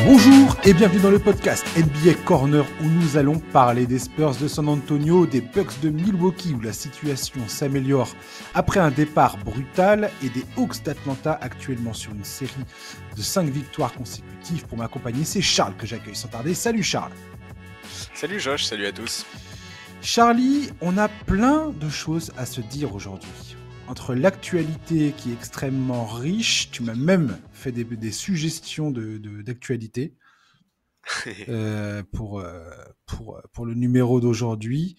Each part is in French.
Bonjour et bienvenue dans le podcast NBA Corner où nous allons parler des Spurs de San Antonio, des Bucks de Milwaukee où la situation s'améliore après un départ brutal et des Hawks d'Atlanta actuellement sur une série de 5 victoires consécutives. Pour m'accompagner, c'est Charles que j'accueille sans tarder. Salut Charles. Salut Josh, salut à tous. Charlie, on a plein de choses à se dire aujourd'hui. Entre l'actualité qui est extrêmement riche, tu m'as même fait des suggestions d'actualité pour le numéro d'aujourd'hui.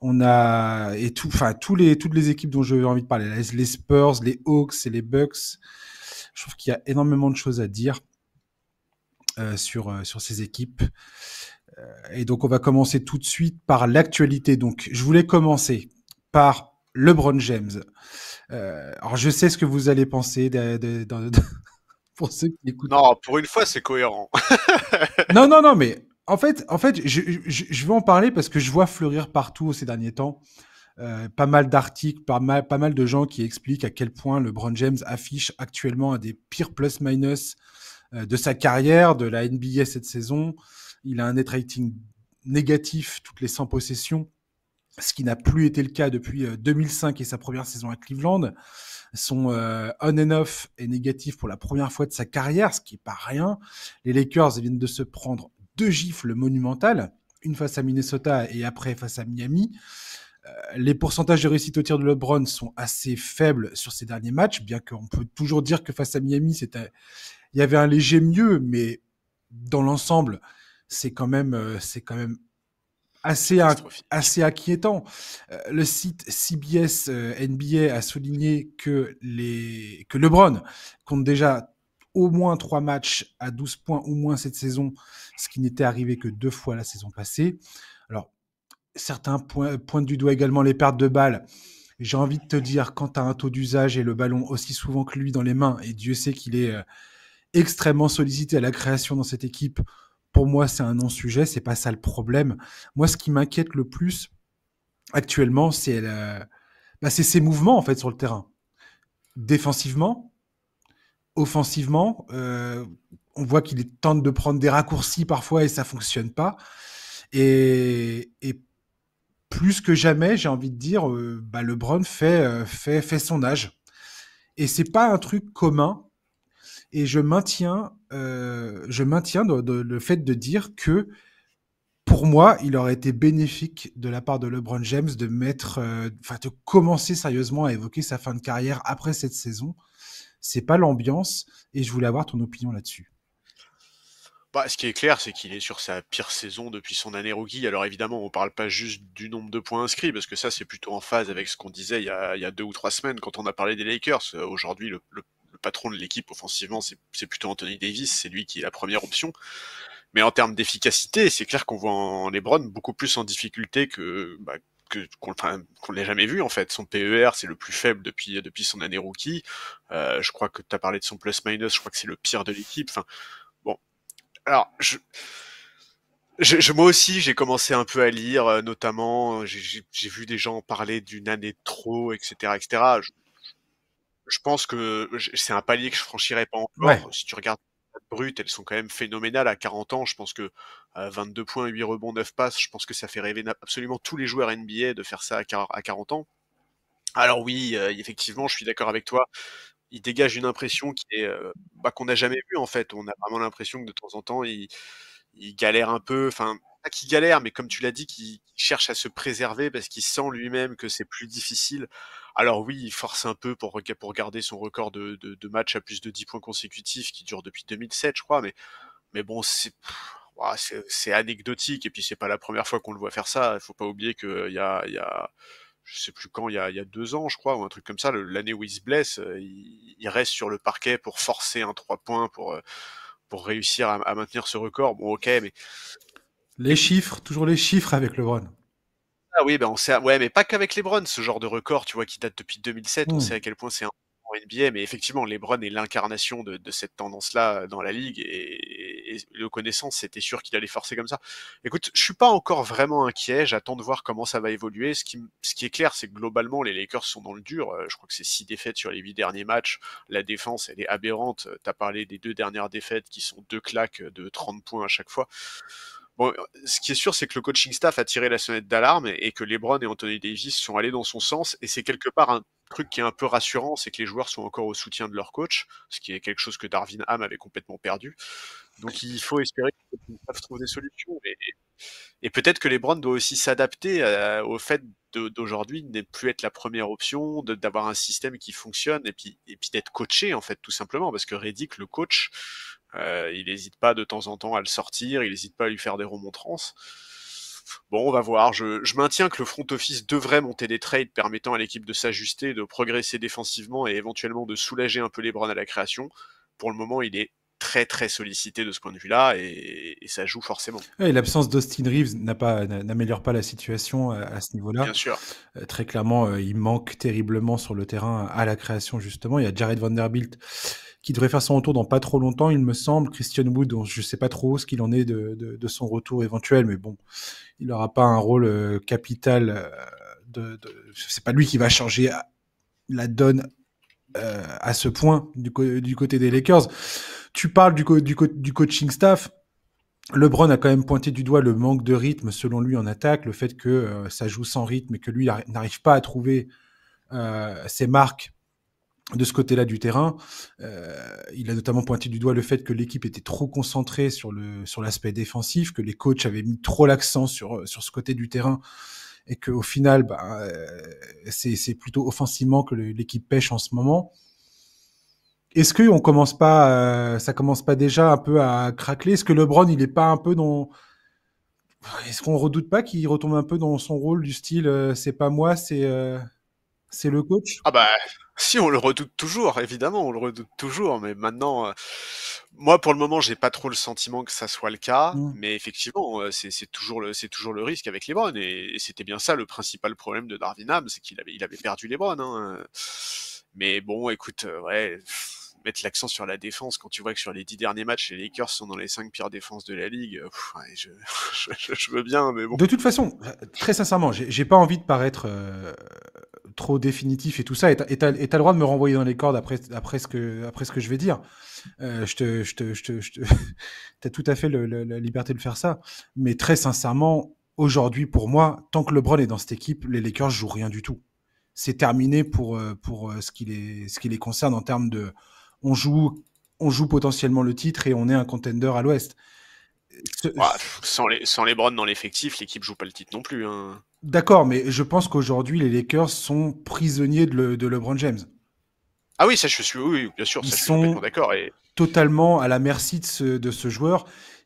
On a toutes les équipes dont j'avais envie de parler, les Spurs, les Hawks et les Bucks. Je trouve qu'il y a énormément de choses à dire sur ces équipes. Et donc on va commencer tout de suite par l'actualité. Donc je voulais commencer par LeBron James. Alors je sais ce que vous allez penser pour ceux qui écoutent. Non, pour une fois c'est cohérent. non, mais en fait, je veux en parler parce que je vois fleurir partout ces derniers temps pas mal d'articles, pas mal de gens qui expliquent à quel point LeBron James affiche actuellement un des pires plus-minus de sa carrière, de la NBA cette saison. Il a un net rating négatif toutes les 100 possessions, ce qui n'a plus été le cas depuis 2005 et sa première saison à Cleveland. Son on and off est négatif pour la première fois de sa carrière, ce qui n'est pas rien. Les Lakers viennent de se prendre 2 gifles monumentales, une face à Minnesota et après face à Miami. Les pourcentages de réussite au tir de LeBron sont assez faibles sur ces derniers matchs, bien qu'on peut toujours dire que face à Miami, il y avait un léger mieux, mais dans l'ensemble, c'est quand même assez inquiétant. Le site CBS NBA a souligné que LeBron compte déjà au moins 3 matchs à 12 points ou moins cette saison, ce qui n'était arrivé que 2 fois la saison passée. Alors, certains pointent du doigt également les pertes de balles. J'ai envie de te dire, quand tu as un taux d'usage et le ballon aussi souvent que lui dans les mains, et Dieu sait qu'il est extrêmement sollicité à la création dans cette équipe, pour moi, c'est un non-sujet, c'est pas ça le problème. Moi, ce qui m'inquiète le plus actuellement, c'est ses mouvements en fait sur le terrain. Défensivement, offensivement, on voit qu'il tente de prendre des raccourcis parfois et ça fonctionne pas. Et plus que jamais, j'ai envie de dire, LeBron fait son âge. Et c'est pas un truc commun. Et je maintiens le fait de dire que pour moi, il aurait été bénéfique de la part de LeBron James de commencer sérieusement à évoquer sa fin de carrière après cette saison. C'est pas l'ambiance, et je voulais avoir ton opinion là-dessus. Ce qui est clair, c'est qu'il est sur sa pire saison depuis son année rookie. Alors évidemment, on parle pas juste du nombre de points inscrits, parce que ça, c'est plutôt en phase avec ce qu'on disait il y a 2 ou 3 semaines quand on a parlé des Lakers. Aujourd'hui, le patron de l'équipe offensivement, c'est plutôt Anthony Davis, c'est lui qui est la première option. Mais en termes d'efficacité, c'est clair qu'on voit en LeBron beaucoup plus en difficulté qu'on l'ait jamais vu en fait. Son PER, c'est le plus faible depuis son année rookie. Je crois que tu as parlé de son plus-minus, je crois que c'est le pire de l'équipe. Enfin, bon. Alors, moi aussi, j'ai commencé un peu à lire, notamment, j'ai vu des gens parler d'une année de trop, etc., etc. Je pense que c'est un palier que je franchirais pas encore. Ouais. Si tu regardes les stats brutes, elles sont quand même phénoménales à 40 ans. Je pense que 22 points, 8 rebonds, 9 passes, je pense que ça fait rêver absolument tous les joueurs NBA de faire ça à 40 ans. Alors oui, effectivement, je suis d'accord avec toi. Il dégage une impression qui est qu'on n'a jamais vue en fait. On a vraiment l'impression que de temps en temps, il galère un peu. Enfin, pas qu'il galère, mais comme tu l'as dit, qu'il cherche à se préserver parce qu'il sent lui-même que c'est plus difficile. Alors oui, il force un peu pour garder son record de matchs à plus de 10 points consécutifs qui dure depuis 2007, je crois. Mais bon, c'est anecdotique et puis c'est pas la première fois qu'on le voit faire ça. Il faut pas oublier qu'il y a je sais plus quand, il y a 2 ans, je crois, ou un truc comme ça, l'année où il se blesse, il reste sur le parquet pour forcer un 3 points pour réussir à maintenir ce record. Bon, ok, mais Les chiffres, toujours les chiffres avec LeBron. ah oui, on sait, ouais, mais pas qu'avec LeBron, ce genre de record, tu vois, qui date depuis 2007, on sait à quel point c'est important en NBA, mais effectivement, LeBron est l'incarnation de cette tendance-là dans la ligue, et le connaissant, c'était sûr qu'il allait forcer comme ça. Écoute, je suis pas encore vraiment inquiet, j'attends de voir comment ça va évoluer. Ce qui est clair, c'est que globalement, les Lakers sont dans le dur. Je crois que c'est 6 défaites sur les 8 derniers matchs. La défense, elle est aberrante. T'as parlé des 2 dernières défaites qui sont 2 claques de 30 points à chaque fois. Bon, ce qui est sûr, c'est que le coaching staff a tiré la sonnette d'alarme et que LeBron et Anthony Davis sont allés dans son sens. Et c'est quelque part un truc qui est un peu rassurant, c'est que les joueurs sont encore au soutien de leur coach, ce qui est quelque chose que Darvin Ham avait complètement perdu. Donc il faut espérer que le coaching staff trouve des solutions. Et peut-être que LeBron doit aussi s'adapter au fait d'aujourd'hui de ne plus être la première option, d'avoir un système qui fonctionne et puis d'être coaché en fait tout simplement parce que Redick, le coach, il n'hésite pas de temps en temps à le sortir, il n'hésite pas à lui faire des remontrances. Bon, on va voir. Je maintiens que le front office devrait monter des trades permettant à l'équipe de s'ajuster, de progresser défensivement et éventuellement de soulager un peu LeBron à la création. Pour le moment, il est très très sollicité de ce point de vue-là et ça joue forcément. Ouais, l'absence d'Austin Reeves n'améliore pas la situation à ce niveau-là. Bien sûr. Très clairement, il manque terriblement sur le terrain à la création, justement. Il y a Jared Vanderbilt qui devrait faire son retour dans pas trop longtemps, il me semble. Christian Wood, dont je sais pas trop ce qu'il en est de son retour éventuel, mais bon, il n'aura pas un rôle capital. C'est pas lui qui va changer la donne à ce point du côté des Lakers. Tu parles du coaching staff. LeBron a quand même pointé du doigt le manque de rythme selon lui en attaque, le fait que ça joue sans rythme et que lui n'arrive pas à trouver ses marques de ce côté-là du terrain. Il a notamment pointé du doigt le fait que l'équipe était trop concentrée sur l'aspect défensif, que les coachs avaient mis trop l'accent sur ce côté du terrain et qu'au final, c'est plutôt offensivement que l'équipe pêche en ce moment. Est-ce que ça commence pas déjà un peu à craquer? Est-ce que LeBron, il est pas un peu dans... Est-ce qu'on redoute pas qu'il retombe un peu dans son rôle du style c'est pas moi, c'est le coach? Ah bah, si, on le redoute toujours, évidemment, on le redoute toujours, mais maintenant, moi, pour le moment, j'ai pas trop le sentiment que ça soit le cas, Mm. mais effectivement, c'est toujours le risque avec LeBron, et c'était bien ça le principal problème de Darvin Ham, c'est il avait perdu LeBron, hein. Mais bon, écoute, ouais, mettre l'accent sur la défense quand tu vois que sur les 10 derniers matchs, les Lakers sont dans les 5 pires défenses de la ligue, ouais, je veux bien, mais bon. De toute façon, très sincèrement, j'ai pas envie de paraître trop définitif et tout ça, et t'as le droit de me renvoyer dans les cordes après ce que je vais dire. T'as tout à fait la liberté de faire ça. Mais très sincèrement, aujourd'hui, pour moi, tant que LeBron est dans cette équipe, les Lakers jouent rien du tout. C'est terminé pour ce qui les concerne en termes de, on joue, on joue potentiellement le titre et on est un contender à l'Ouest. Ce- Ouais, sans LeBron dans l'effectif, l'équipe joue pas le titre non plus, hein. D'accord, mais je pense qu'aujourd'hui, les Lakers sont prisonniers de LeBron James. Ah oui, ça je suis, oui, oui, bien sûr, Ils ça je suis complètement sont d'accord. Et totalement à la merci de ce joueur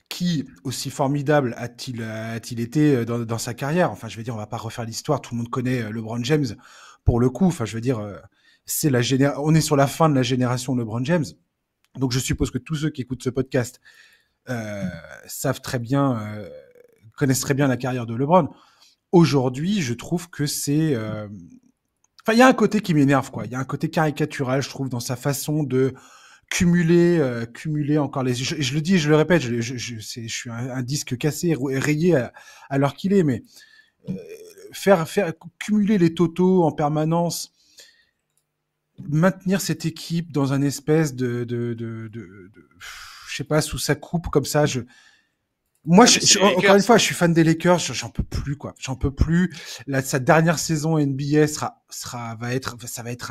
qui, aussi formidable a-t-il été dans sa carrière. Enfin, je veux dire, on va pas refaire l'histoire. Tout le monde connaît LeBron James pour le coup. Enfin, je veux dire, on est sur la fin de la génération LeBron James. Donc, je suppose que tous ceux qui écoutent ce podcast euh, savent très bien, connaissent très bien la carrière de LeBron. Aujourd'hui, je trouve que c'est... Enfin, il y a un côté qui m'énerve, quoi. Il y a un côté caricatural, je trouve, dans sa façon de cumuler encore les... Je le dis, je le répète, je suis un disque cassé, rayé à l'heure qu'il est, mais euh, faire cumuler les totaux en permanence, maintenir cette équipe dans un espèce je sais pas, sous sa coupe comme ça, moi, ouais, mais c'est les encore Lakers. une fois, je suis fan des Lakers, j'en peux plus, quoi. J'en peux plus. Sa dernière saison NBA ça va être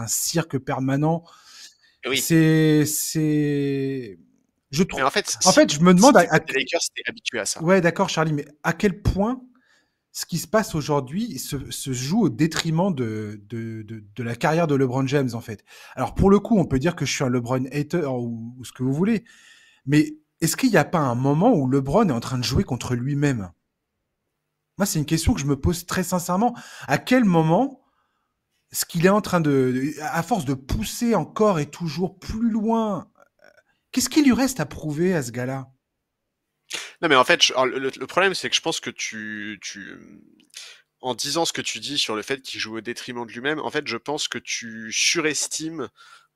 un cirque permanent. Oui, C'est, je mais trouve, en fait, en fait, je me si demande t'écoutes les Lakers, t'es habitué à ça. ouais, d'accord, Charlie, mais à quel point ce qui se passe aujourd'hui se joue au détriment de la carrière de LeBron James, en fait. Alors, pour le coup, on peut dire que je suis un LeBron hater ou ce que vous voulez, mais est-ce qu'il n'y a pas un moment où LeBron est en train de jouer contre lui-même? Moi, c'est une question que je me pose très sincèrement. À quel moment ce qu'il est en train à force de pousser encore et toujours plus loin, qu'est-ce qu'il lui reste à prouver à ce gars-là? Non, mais en fait, alors, le problème, c'est que je pense que en disant ce que tu dis sur le fait qu'il joue au détriment de lui-même, en fait, je pense que tu surestimes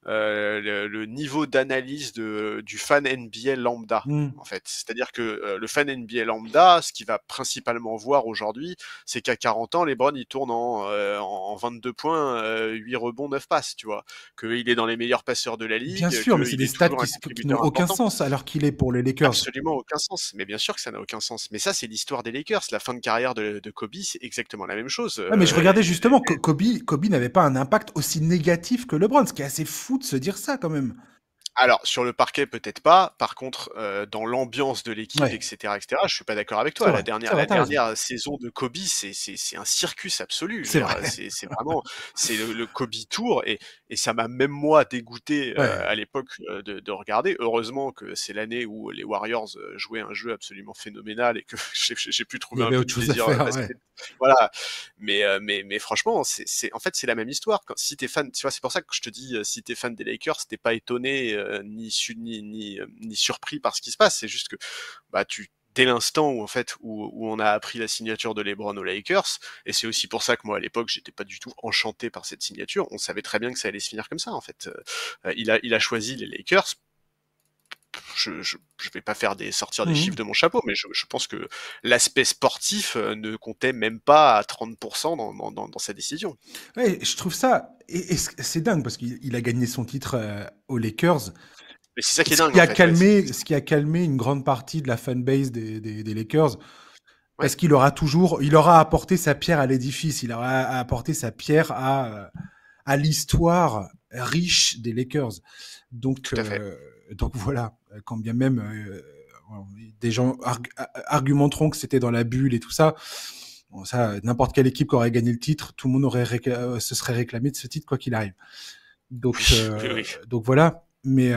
le niveau d'analyse du fan NBA lambda. Mm. En fait, c'est-à-dire que le fan NBA lambda, ce qu'il va principalement voir aujourd'hui, c'est qu'à 40 ans, LeBron il tourne en 22 points, 8 rebonds, 9 passes, tu vois, qu'il est dans les meilleurs passeurs de la Bien ligue, sûr, mais c'est qu'il des est stats toujours un qui n'ont contributeur aucun important. sens alors qu'il est pour les Lakers. Absolument aucun sens. Mais bien sûr que ça n'a aucun sens. Mais ça, c'est l'histoire des Lakers. La fin de carrière de Kobe, c'est exactement la même chose. Ouais, mais je regardais justement, Kobe n'avait pas un impact aussi négatif que LeBron, ce qui est assez fou de se dire ça quand même. Alors, sur le parquet, peut-être pas. Par contre, dans l'ambiance de l'équipe, Ouais, etc., etc., je suis pas d'accord avec c'est toi. vrai, c'est vrai, La t'as raison. dernière saison de Kobe, c'est un circus absolu. Je veux C'est dire, vrai. c'est vraiment, c'est le Kobe Tour et ça m'a même moi dégoûté Ouais. à l'époque de regarder. Heureusement que c'est l'année où les Warriors jouaient un jeu absolument phénoménal et que j'ai pu Il y trouver un avait peu autre de chose à plaisir dans le faire, ouais. basket. Voilà. Mais franchement, en fait, c'est la même histoire. Si t'es fan, tu vois, c'est pour ça que je te dis, si t'es fan des Lakers, t'es pas étonné, ni surpris par ce qui se passe. C'est juste que, bah, dès l'instant où, en fait, où on a appris la signature de LeBron aux Lakers, et c'est aussi pour ça que moi, à l'époque, j'étais pas du tout enchanté par cette signature, on savait très bien que ça allait se finir comme ça, en fait. Il a choisi les Lakers. Je vais pas sortir des chiffres Mhm. de mon chapeau, mais je pense que l'aspect sportif ne comptait même pas à 30% dans sa décision. Ouais, je trouve ça, et c'est dingue parce qu'il a gagné son titre aux Lakers, Mais c'est ça qui est dingue, en fait, ouais. ce qui a calmé une grande partie de la fanbase des Lakers, parce Ouais, il aura apporté sa pierre à l'édifice, il aura apporté sa pierre à l'histoire riche des Lakers. Donc, tout à fait. voilà, quand bien même des gens argumenteront que c'était dans la bulle et tout ça, bon, ça, n'importe quelle équipe qui aurait gagné le titre, tout le monde se serait réclamé de ce titre quoi qu'il arrive. Oui, oui, oui. Donc voilà. Mais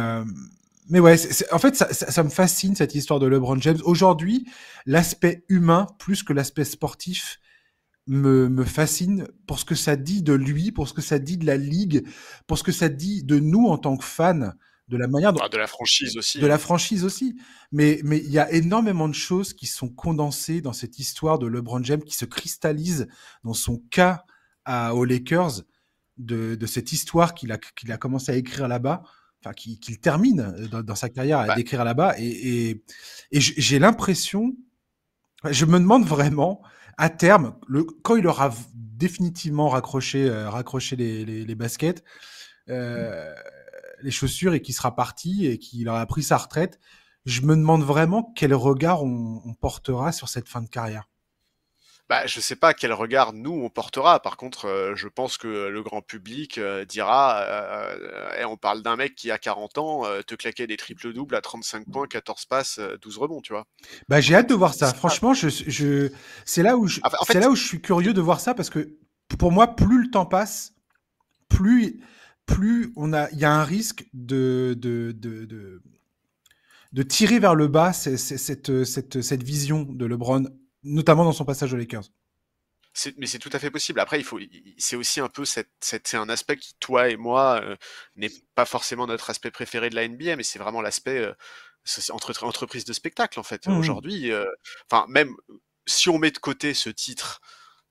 ouais, en fait, ça me fascine cette histoire de LeBron James. Aujourd'hui, l'aspect humain, plus que l'aspect sportif, me fascine pour ce que ça dit de lui, pour ce que ça dit de la ligue, pour ce que ça dit de nous en tant que fans, de la manière dont, Bah, de la franchise aussi, de la hein. franchise aussi. Mais il y a énormément de choses qui sont condensées dans cette histoire de LeBron James qui se cristallise dans son cas aux Lakers, de cette histoire qu'il a commencé à écrire là-bas, enfin qu'il termine dans sa carrière à Bah, d'écrire là-bas. Et j'ai l'impression, je me demande vraiment, à terme, quand il aura définitivement raccroché les baskets, euh, les chaussures et qu'il sera parti et qu'il aura pris sa retraite, je me demande vraiment quel regard on portera sur cette fin de carrière. bah, je sais pas quel regard nous on portera. Par contre, je pense que le grand public dira, eh, on parle d'un mec qui a 40 ans, te claquait des triples doubles à 35 points, 14 passes, 12 rebonds, tu vois. Bah, En j'ai hâte de fait, voir c'est ça. ça. Franchement, En c'est fait, là où je suis curieux de voir ça parce que pour moi, plus le temps passe, plus, il y a un risque de tirer vers le bas cette vision de LeBron, notamment dans son passage aux Lakers. mais c'est tout à fait possible. Après, c'est aussi un peu c'est un aspect qui, toi et moi, n'est pas forcément notre aspect préféré de la NBA, mais c'est vraiment l'aspect entreprise de spectacle en fait. Mmh. Aujourd'hui, enfin même si on met de côté ce titre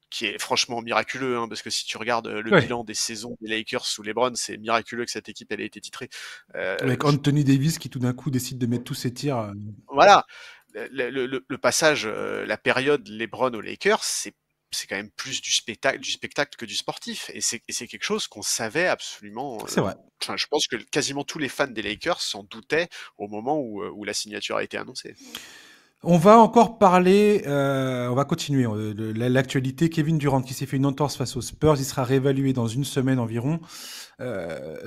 qui est franchement miraculeux, hein, parce que si tu regardes le Ouais. bilan des saisons des Lakers sous LeBron, c'est miraculeux que cette équipe elle ait été titrée. Avec Anthony Davis qui tout d'un coup décide de mettre tous ses tirs. Voilà, le passage, la période LeBron aux Lakers, c'est quand même plus du spectacle que du sportif. Et c'est quelque chose qu'on savait absolument. C'est vrai. Enfin, je pense que quasiment tous les fans des Lakers s'en doutaient au moment où la signature a été annoncée. On va encore parler, on va continuer de l'actualité. Kevin Durant qui s'est fait une entorse face aux Spurs, il sera réévalué dans une semaine environ.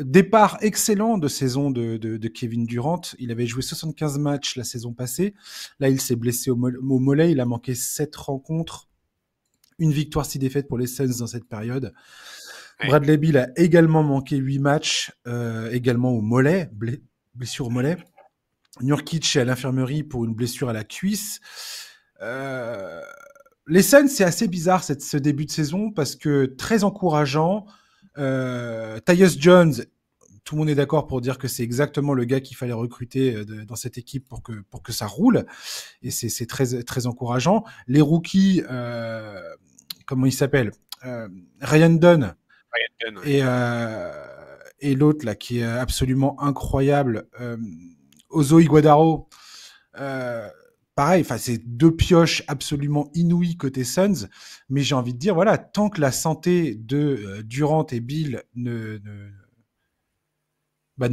Départ excellent de saison de Kevin Durant. Il avait joué 75 matchs la saison passée. Là, il s'est blessé au mollet. Il a manqué 7 rencontres. Une victoire, 6 défaites pour les Suns dans cette période. Ouais. Bradley Beal a également manqué 8 matchs, également au mollet, blessure au mollet. Nurkic est à l'infirmerie pour une blessure à la cuisse. Euh, les Suns, c'est assez bizarre ce début de saison parce que très encourageant. Tyus Jones, tout le monde est d'accord pour dire que c'est exactement le gars qu'il fallait recruter dans cette équipe pour que ça roule. Et c'est très, très encourageant. Les rookies, comment il s'appelle Ryan Dunn Ryan Gunn, ouais. et, et l'autre là qui est absolument incroyable, Ozo Iguodaro. Euh, Pareil, enfin c'est deux pioches absolument inouïes côté Suns, mais j'ai envie de dire voilà, tant que la santé de Durant et Bill ne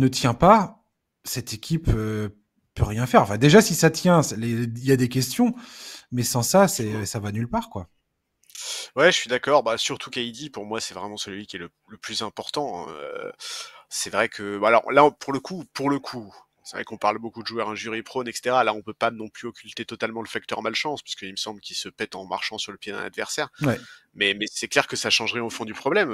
tient pas, cette équipe peut rien faire. Enfin déjà si ça tient, il y a des questions, mais sans ça, ça va nulle part quoi. Ouais, je suis d'accord. Bah, surtout KD, pour moi, c'est vraiment celui qui est le plus important. C'est vrai que, bah, alors là, pour le coup, c'est vrai qu'on parle beaucoup de joueurs injury prone, etc. Là, on peut pas non plus occulter totalement le facteur malchance, puisqu'il me semble qu'il se pète en marchant sur le pied d'un adversaire. Ouais. Mais c'est clair que ça changerait au fond du problème.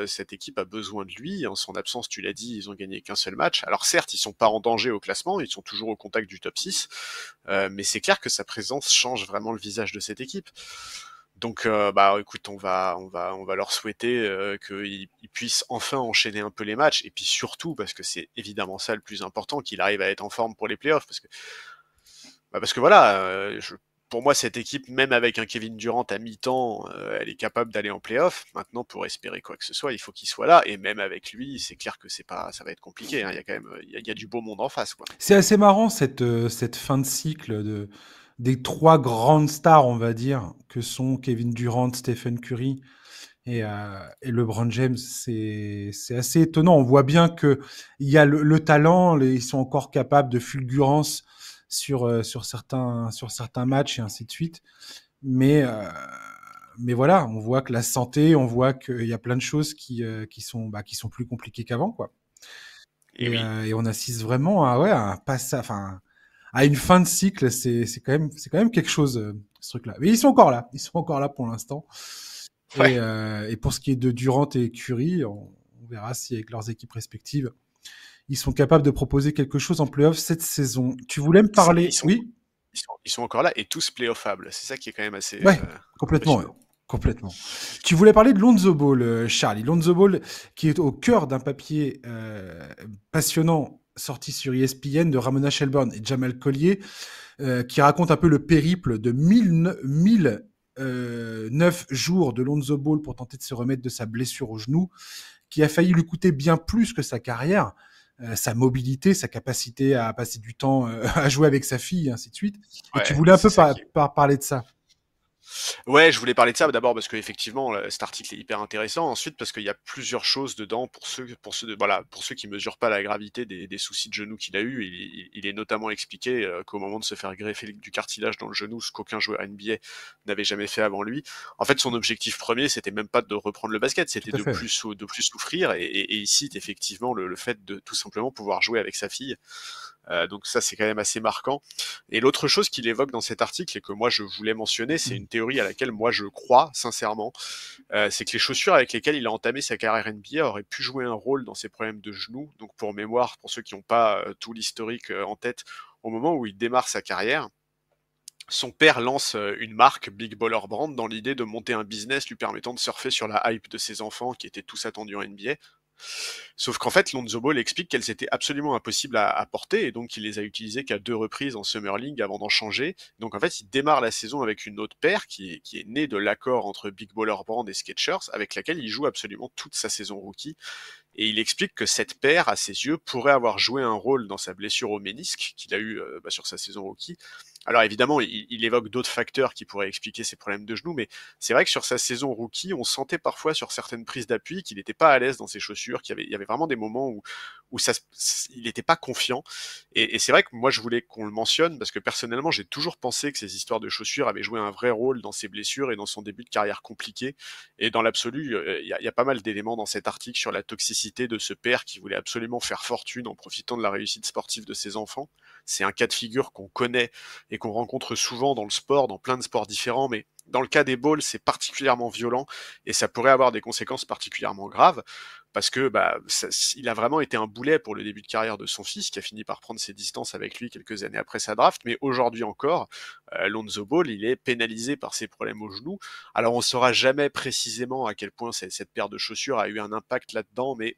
Cette équipe a besoin de lui. En son absence, tu l'as dit, ils ont gagné qu'un seul match. Alors certes, ils sont pas en danger au classement, ils sont toujours au contact du top 6. Mais c'est clair que sa présence change vraiment le visage de cette équipe. Donc, bah, écoute, on va leur souhaiter qu'ils puissent enfin enchaîner un peu les matchs, et puis surtout parce que c'est évidemment ça le plus important, qu'il arrive à être en forme pour les playoffs, parce que voilà, pour moi cette équipe, même avec un Kevin Durant à mi-temps, elle est capable d'aller en playoff. Maintenant, pour espérer quoi que ce soit, il faut qu'il soit là, et même avec lui, c'est clair que ça va être compliqué. Hein. Il y a quand même, il y a du beau monde en face, quoi. C'est assez marrant cette fin de cycle des trois grandes stars, on va dire, que sont Kevin Durant, Stephen Curry et LeBron James. C'est assez étonnant. On voit bien que il y a le talent, ils sont encore capables de fulgurance sur certains matchs et ainsi de suite. Mais mais voilà, on voit que la santé, on voit qu'il y a plein de choses qui sont plus compliquées qu'avant, quoi. Et oui, Et on assiste vraiment à, ouais, à un passage, enfin, à une fin de cycle. C'est quand même quelque chose, ce truc-là. Mais ils sont encore là pour l'instant. ouais, Et pour ce qui est de Durant et Curry, on verra si avec leurs équipes respectives, ils sont capables de proposer quelque chose en playoff cette saison. Tu voulais me c'est- ils parler, sont, oui? ils sont encore là et tous playoffables. C'est ça qui est quand même assez Ouais, complètement, ouais. impressionnant. Complètement. Tu voulais parler de Lonzo Ball, Charlie. Lonzo Ball, qui est au cœur d'un papier passionnant sorti sur ESPN de Ramona Shelburne et Jamal Collier, qui raconte un peu le périple de 1009 jours de Lonzo Ball pour tenter de se remettre de sa blessure au genou, qui a failli lui coûter bien plus que sa carrière, sa mobilité, sa capacité à passer du temps à jouer avec sa fille, et ainsi de suite. Et tu Ouais, voulais un c'est peu ça qui est. parler de ça. Ouais, je voulais parler de ça d'abord parce que effectivement, cet article est hyper intéressant. Ensuite, parce qu'il y a plusieurs choses dedans voilà, pour ceux qui mesurent pas la gravité des soucis de genou qu'il a eu. Il est notamment expliqué qu'au moment de se faire greffer du cartilage dans le genou, ce qu'aucun joueur NBA n'avait jamais fait avant lui. En fait, son objectif premier, c'était même pas de reprendre le basket, Tout c'était à fait. de plus souffrir. Et il cite effectivement le fait de tout simplement pouvoir jouer avec sa fille. Donc ça, c'est quand même assez marquant. Et l'autre chose qu'il évoque dans cet article et que moi je voulais mentionner, c'est une théorie à laquelle moi je crois sincèrement, c'est que les chaussures avec lesquelles il a entamé sa carrière NBA auraient pu jouer un rôle dans ses problèmes de genoux. Donc pour mémoire, pour ceux qui n'ont pas tout l'historique en tête, au moment où il démarre sa carrière, son père lance une marque, Big Baller Brand, dans l'idée de monter un business lui permettant de surfer sur la hype de ses enfants qui étaient tous attendus en NBA. Sauf qu'en fait, Lonzo Ball explique qu'elles étaient absolument impossibles à porter, et donc il les a utilisées qu'à 2 reprises en Summer League avant d'en changer. Donc en fait, il démarre la saison avec une autre paire qui est née de l'accord entre Big Baller Brand et Skechers, avec laquelle il joue absolument toute sa saison rookie. Et il explique que cette paire, à ses yeux, pourrait avoir joué un rôle dans sa blessure au ménisque qu'il a eu sur sa saison rookie. Alors évidemment, il évoque d'autres facteurs qui pourraient expliquer ses problèmes de genoux, mais c'est vrai que sur sa saison rookie, on sentait parfois sur certaines prises d'appui qu'il n'était pas à l'aise dans ses chaussures, il y avait vraiment des moments où il n'était pas confiant. Et c'est vrai que moi, je voulais qu'on le mentionne, parce que personnellement, j'ai toujours pensé que ces histoires de chaussures avaient joué un vrai rôle dans ses blessures et dans son début de carrière compliqué. Et dans l'absolu, il y a pas mal d'éléments dans cet article sur la toxicité de ce père qui voulait absolument faire fortune en profitant de la réussite sportive de ses enfants. C'est un cas de figure qu'on connaît et qu'on rencontre souvent dans le sport, dans plein de sports différents, mais dans le cas des balls, c'est particulièrement violent et ça pourrait avoir des conséquences particulièrement graves parce que il a vraiment été un boulet pour le début de carrière de son fils qui a fini par prendre ses distances avec lui quelques années après sa draft, mais aujourd'hui encore, Lonzo Ball, il est pénalisé par ses problèmes au genou. Alors on saura jamais précisément à quel point cette paire de chaussures a eu un impact là-dedans, mais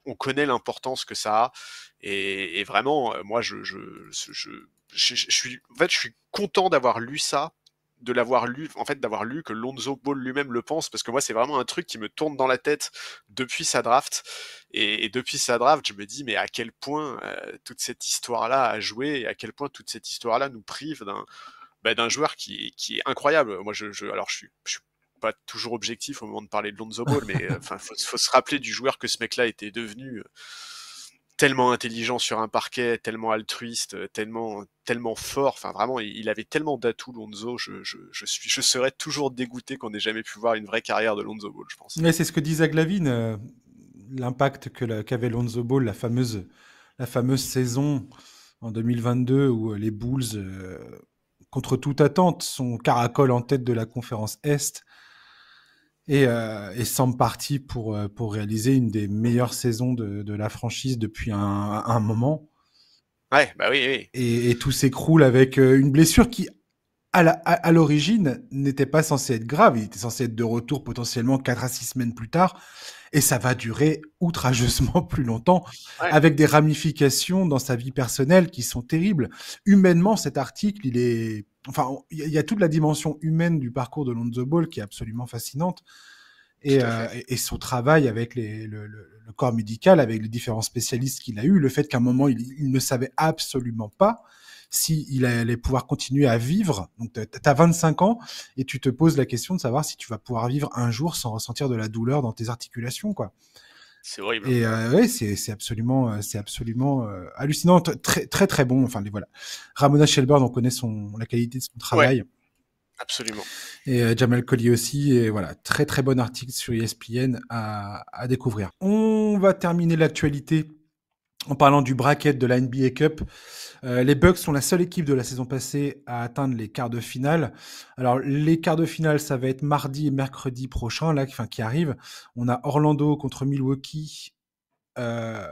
on connaît l'importance que ça a et vraiment moi je suis en fait je suis content d'avoir lu ça de l'avoir lu, en fait, d'avoir lu que Lonzo Ball lui-même le pense, parce que moi, c'est vraiment un truc qui me tourne dans la tête depuis sa draft. Et depuis sa draft, je me dis, mais à quel point toute cette histoire-là a joué, et à quel point toute cette histoire-là nous prive d'un joueur qui est incroyable. Moi, alors, je suis pas toujours objectif au moment de parler de Lonzo Ball, mais enfin, faut se rappeler du joueur que ce mec-là était devenu. Tellement intelligent sur un parquet, tellement altruiste, tellement fort. Enfin, vraiment, il avait tellement d'atouts, Lonzo. Je serais toujours dégoûté qu'on n'ait jamais pu voir une vraie carrière de Lonzo Ball, je pense. Mais c'est ce que dit Zach LaVine, l'impact qu'avait Lonzo Ball, la fameuse saison en 2022 où les Bulls, contre toute attente, sont caracol en tête de la conférence Est et semblent partis pour réaliser une des meilleures saisons de la franchise depuis un moment. Ouais, bah oui, oui. Et tout s'écroule avec une blessure qui, à l'origine, n'était pas censée être grave. Il était censé être de retour potentiellement 4 à 6 semaines plus tard. Et ça va durer outrageusement plus longtemps, Ouais, avec des ramifications dans sa vie personnelle qui sont terribles. Humainement, cet article, il est... Enfin, il y a toute la dimension humaine du parcours de Lonzo Ball qui est absolument fascinante. tout à fait. Et son travail avec le corps médical, avec les différents spécialistes qu'il a eu, le fait qu'à un moment, il ne savait absolument pas s'il allait pouvoir continuer à vivre. Donc, tu as 25 ans et tu te poses la question de savoir si tu vas pouvoir vivre un jour sans ressentir de la douleur dans tes articulations, quoi. C'est horrible. Et ouais, c'est absolument, hallucinant, très très très bon. Enfin, voilà. Ramona Shelburne, on connaît la qualité de son Ouais, travail. absolument. Et Jamal Collier aussi. Et voilà, très très bon article sur ESPN à découvrir. On va terminer l'actualité en parlant du bracket de la NBA Cup. Les Bucks sont la seule équipe de la saison passée à atteindre les quarts de finale. Alors, les quarts de finale, ça va être mardi et mercredi prochain, là, qui arrive. On a Orlando contre Milwaukee euh,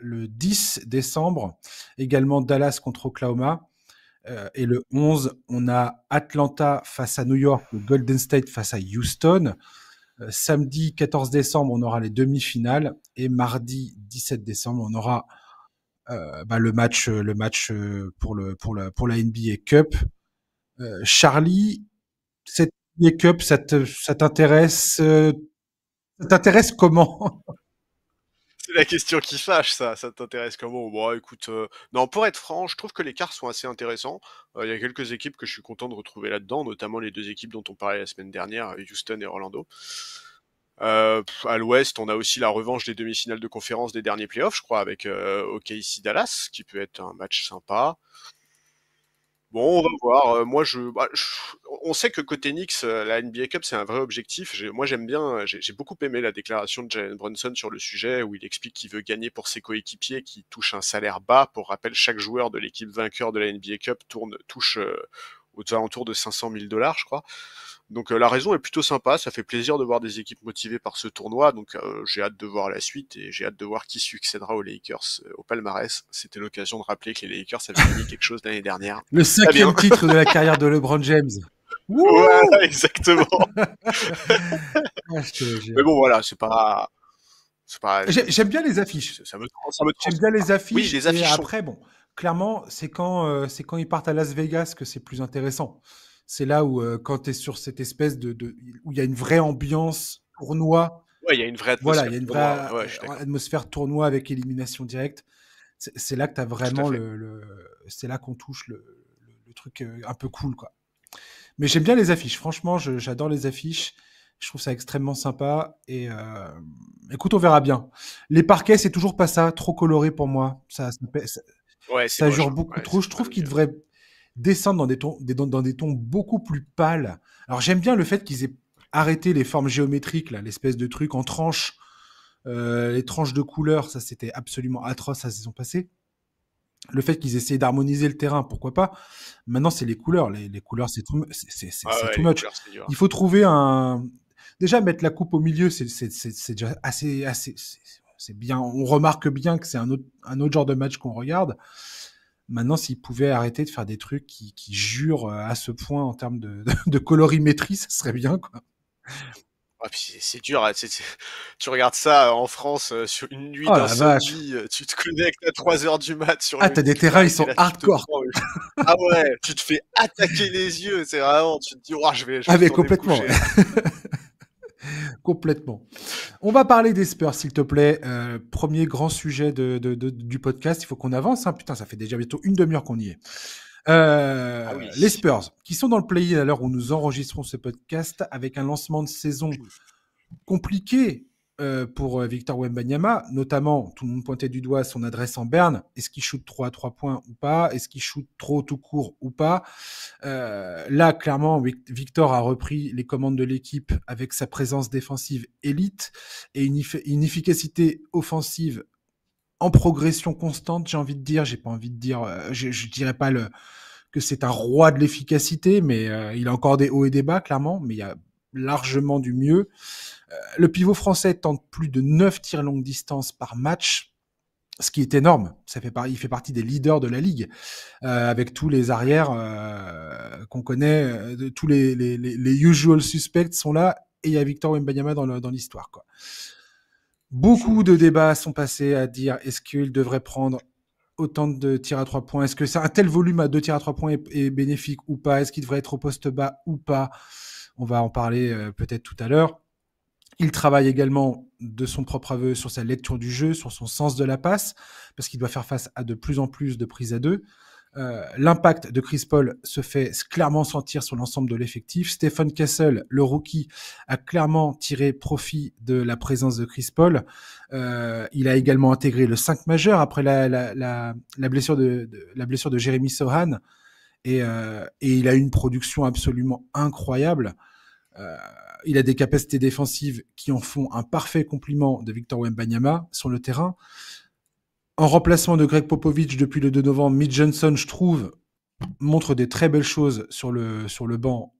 le 10 décembre. Également Dallas contre Oklahoma. Et le 11, on a Atlanta face à New York, ou Golden State face à Houston. Samedi 14 décembre, on aura les demi-finales. Et mardi 17 décembre, on aura le match pour la NBA Cup. Charlie, cette NBA Cup, ça t'intéresse comment? C'est la question qui fâche, ça. Ça t'intéresse comment? Bon, écoute, non, pour être franc, je trouve que les quarts sont assez intéressants. Il y a quelques équipes que je suis content de retrouver là-dedans, notamment les deux équipes dont on parlait la semaine dernière, Houston et Orlando. À l'ouest, on a aussi la revanche des demi-finales de conférence des derniers playoffs, je crois, avec OKC Dallas, qui peut être un match sympa. Bon, on va voir. On sait que côté Knicks, la NBA Cup, c'est un vrai objectif. Moi, j'aime bien. J'ai beaucoup aimé la déclaration de Jalen Brunson sur le sujet, où il explique qu'il veut gagner pour ses coéquipiers, qui touchent un salaire bas. Pour rappel, chaque joueur de l'équipe vainqueur de la NBA Cup touche aux alentours de 500 000 $, je crois. Donc la raison est plutôt sympa, ça fait plaisir de voir des équipes motivées par ce tournoi, donc j'ai hâte de voir la suite et j'ai hâte de voir qui succédera aux Lakers au palmarès. C'était l'occasion de rappeler que les Lakers avaient gagné quelque chose l'année dernière. Le Très bien. 5e titre de la carrière de LeBron James. Wouh. Voilà, exactement. Ah, je te Mais jure. bon, voilà, c'est pas. J'aime bien les affiches. Ça me J'aime bien les Oui, affiches. les Et affiches sont. après, bon, clairement, c'est quand ils partent à Las Vegas que c'est plus intéressant. C'est là où, quand tu es sur cette espèce où il y a une vraie ambiance tournoi. Ouais, il y a une vraie Voilà, il atmosphère y a une pour vraie moi. Ouais, je suis d'accord. atmosphère tournoi avec élimination directe. C'est là que tu as Tout à vraiment fait. c'est là qu'on touche le truc un peu cool, quoi. Mais j'aime bien les affiches. Franchement, j'adore les affiches. Je trouve ça extrêmement sympa. Et écoute, on verra bien. Les parquets, c'est toujours pas ça. Trop coloré pour moi. Ouais, c'est Ça moche, jure hein. beaucoup Ouais, trop. c'est Je pas trouve qu'ils joli. devraient descendre dans des tons beaucoup plus pâles. Alors j'aime bien le fait qu'ils aient arrêté les formes géométriques, là, l'espèce de truc en tranches, les tranches de couleurs. Ça, c'était absolument atroce la saison passée. Le fait qu'ils essaient d'harmoniser le terrain, pourquoi pas. Maintenant, c'est les couleurs. Les couleurs, Ah c'est ouais, too les much. couleurs, c'est dur. Il faut trouver un. Déjà, mettre la coupe au milieu, c'est déjà c'est bien. On remarque bien que c'est un autre genre de match qu'on regarde. Maintenant, s'ils pouvaient arrêter de faire des trucs qui jurent à ce point en termes de colorimétrie, ça serait bien, quoi. Ah, puis c'est dur, tu regardes ça en France sur une nuit Oh la vache! d'insomnie, tu te connectes à 3 heures du mat sur Ah, le t'as des lit terrains, ils live et sont là tu te hardcore. prends ah ouais, tu te fais attaquer les yeux, c'est vraiment, tu te dis: «Ouah, je vais Ah mais retourner me complètement, coucher ouais. là». Complètement. On va parler des Spurs, s'il te plaît. Premier grand sujet du podcast. Il faut qu'on avance, hein. Putain, ça fait déjà bientôt une demi-heure qu'on y est. Ah Les oui. Spurs, qui sont dans le play-in à l'heure où nous enregistrons ce podcast, avec un lancement de saison compliqué pour Victor Wembanyama, notamment, tout le monde pointait du doigt son adresse en berne. Est-ce qu'il shoot 3 à 3 points ou pas? Est-ce qu'il shoot trop tout court ou pas? Là, clairement, Victor a repris les commandes de l'équipe avec sa présence défensive élite et une efficacité offensive en progression constante, j'ai envie de dire. J'ai pas envie de dire, je dirais pas que c'est un roi de l'efficacité, mais il a encore des hauts et des bas, clairement, mais il y a largement du mieux. Le pivot français tente plus de 9 tirs longue distance par match, ce qui est énorme. Il fait partie des leaders de la ligue, avec tous les arrières qu'on connaît, tous les usual suspects sont là, et il y a Victor Wembanyama dans l'histoire, quoi. Beaucoup de débats sont passés à dire est-ce qu'il devrait prendre autant de tirs à 3 points? Est-ce que c'est un tel volume à 2 tirs à 3 points est bénéfique ou pas? Est-ce qu'il devrait être au poste bas ou pas? On va en parler peut-être tout à l'heure. Il travaille également de son propre aveu sur sa lecture du jeu, sur son sens de la passe, parce qu'il doit faire face à de plus en plus de prises à deux. L'impact de Chris Paul se fait clairement sentir sur l'ensemble de l'effectif. Stephen Castle, le rookie, a clairement tiré profit de la présence de Chris Paul. Il a également intégré le 5 majeur après la blessure de Jeremy Sohan, et il a une production absolument incroyable. Il a des capacités défensives qui en font un parfait compliment de Victor Wembanyama sur le terrain. En remplacement de Greg Popovich depuis le 2 novembre, Mitch Johnson, je trouve, montre des très belles choses sur le banc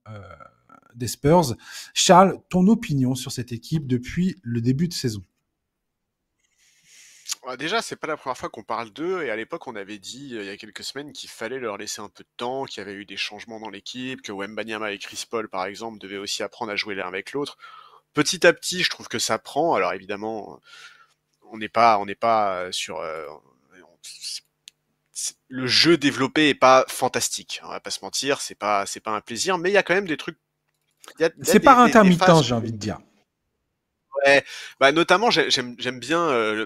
des Spurs. Charles, ton opinion sur cette équipe depuis le début de saison? Déjà, c'est pas la première fois qu'on parle d'eux, et à l'époque, on avait dit, il y a quelques semaines, qu'il fallait leur laisser un peu de temps, qu'il y avait eu des changements dans l'équipe, que Wembanyama et Chris Paul, par exemple, devaient aussi apprendre à jouer l'un avec l'autre. Petit à petit, je trouve que ça prend. Alors évidemment, on n'est pas sur le jeu développé est pas fantastique. On va pas se mentir, c'est pas un plaisir, mais il y a quand même des trucs. Il y a C'est par des intermittent, phases. j'ai envie de dire. Ouais, bah notamment j'aime bien.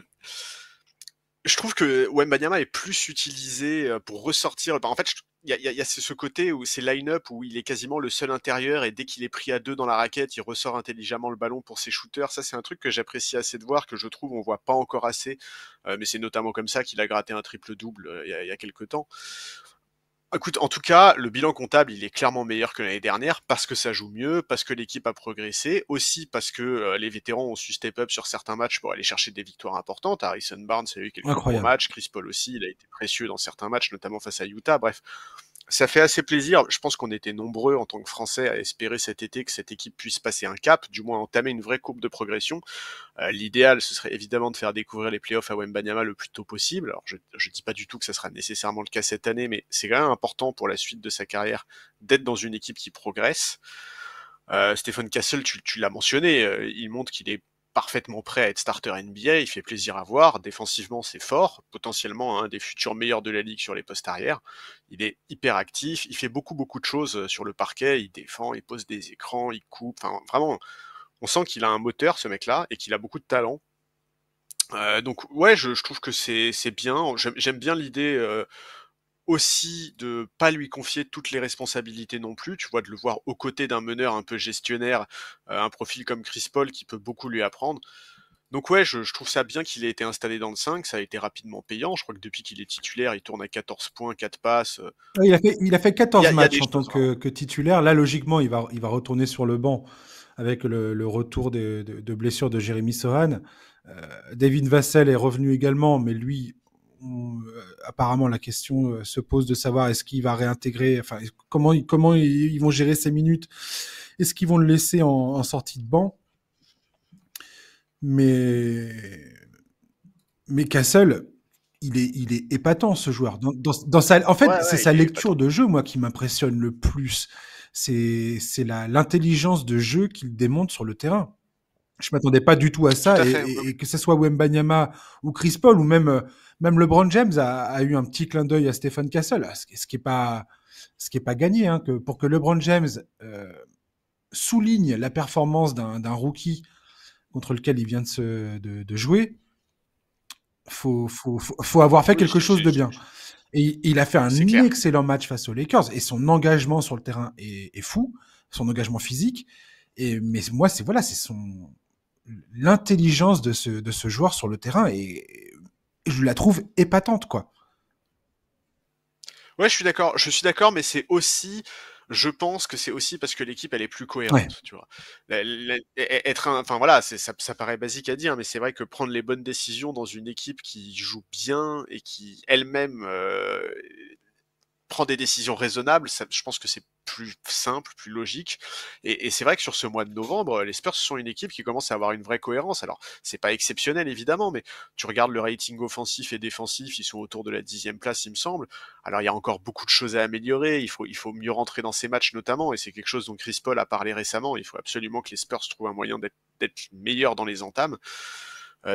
Je trouve que Wembanyama est plus utilisé pour ressortir. Bah, en fait, il y a ce côté où c'est line-up où il est quasiment le seul intérieur, et dès qu'il est pris à deux dans la raquette, il ressort intelligemment le ballon pour ses shooters. Ça, c'est un truc que j'apprécie assez de voir, que je trouve on voit pas encore assez. Mais c'est notamment comme ça qu'il a gratté un triple-double il y a quelques temps. Écoute, en tout cas, le bilan comptable, il est clairement meilleur que l'année dernière parce que ça joue mieux, parce que l'équipe a progressé, aussi parce que les vétérans ont su step up sur certains matchs pour aller chercher des victoires importantes. Harrison Barnes a eu quelques gros Incroyable. matchs, Chris Paul aussi, il a été précieux dans certains matchs, notamment face à Utah. Bref, ça fait assez plaisir. Je pense qu'on était nombreux en tant que Français à espérer cet été que cette équipe puisse passer un cap, du moins entamer une vraie courbe de progression. L'idéal, ce serait évidemment de faire découvrir les playoffs à Wembanyama le plus tôt possible. Alors, je dis pas du tout que ça sera nécessairement le cas cette année, mais c'est quand même important pour la suite de sa carrière d'être dans une équipe qui progresse. Stephen Castle, tu l'as mentionné, il montre qu'il est parfaitement prêt à être starter NBA, il fait plaisir à voir, défensivement c'est fort, potentiellement un des futurs meilleurs de la ligue sur les postes arrière. Il est hyper actif, il fait beaucoup de choses sur le parquet, il défend, il pose des écrans, il coupe, enfin vraiment, on sent qu'il a un moteur, ce mec-là, et qu'il a beaucoup de talent. Donc ouais, je trouve que c'est bien. J'aime bien l'idée aussi de pas lui confier toutes les responsabilités non plus. Tu vois, de le voir aux côtés d'un meneur un peu gestionnaire, un profil comme Chris Paul qui peut beaucoup lui apprendre. Donc ouais, je trouve ça bien qu'il ait été installé dans le 5, ça a été rapidement payant. Je crois que depuis qu'il est titulaire, il tourne à 14 points, 4 passes. Ouais, il a fait Il y 14 a, il y a des matchs en tant choses, hein. que titulaire. Là, logiquement, il va retourner sur le banc avec le retour de blessure de Jérémy Sohan. David Vassell est revenu également, mais lui, apparemment, la question se pose de savoir est-ce qu'il va réintégrer, enfin, comment ils vont gérer ses minutes. Est-ce qu'ils vont le laisser en sortie de banc? Mais Castle, il est épatant, ce joueur. En fait, Ouais, c'est ouais, sa il est lecture épatant. de jeu, moi, qui m'impressionne le plus. C'est l'intelligence de jeu qu'il démontre sur le terrain. Je m'attendais pas du tout à Tout ça à fait. Oui, et oui. que ce soit Wembanyama ou Chris Paul ou même LeBron James a eu un petit clin d'œil à Stephen Castle, ce qui est pas gagné hein, que pour que LeBron James souligne la performance d'un rookie contre lequel il vient de jouer, faut avoir fait Oui, quelque chose de bien. Et il a fait c'est un clair. excellent match face aux Lakers et son engagement sur le terrain est fou, son engagement physique. Mais moi, c'est son l'intelligence de ce joueur sur le terrain et je la trouve épatante, quoi. Ouais, je suis d'accord. Je suis d'accord, mais c'est aussi, je pense que c'est aussi parce que l'équipe elle est plus Ouais. cohérente, tu vois. Être enfin voilà, ça paraît basique à dire, mais c'est vrai que prendre les bonnes décisions dans une équipe qui joue bien et qui elle-même prend des décisions raisonnables, je pense que c'est plus simple, plus logique. Et c'est vrai que sur ce mois de novembre, les Spurs sont une équipe qui commence à avoir une vraie cohérence. Alors, c'est pas exceptionnel évidemment, mais tu regardes le rating offensif et défensif, ils sont autour de la 10e place, il me semble. Alors, il y a encore beaucoup de choses à améliorer. Il faut mieux rentrer dans ces matchs notamment, et c'est quelque chose dont Chris Paul a parlé récemment. Il faut absolument que les Spurs trouvent un moyen d'être meilleurs dans les entames.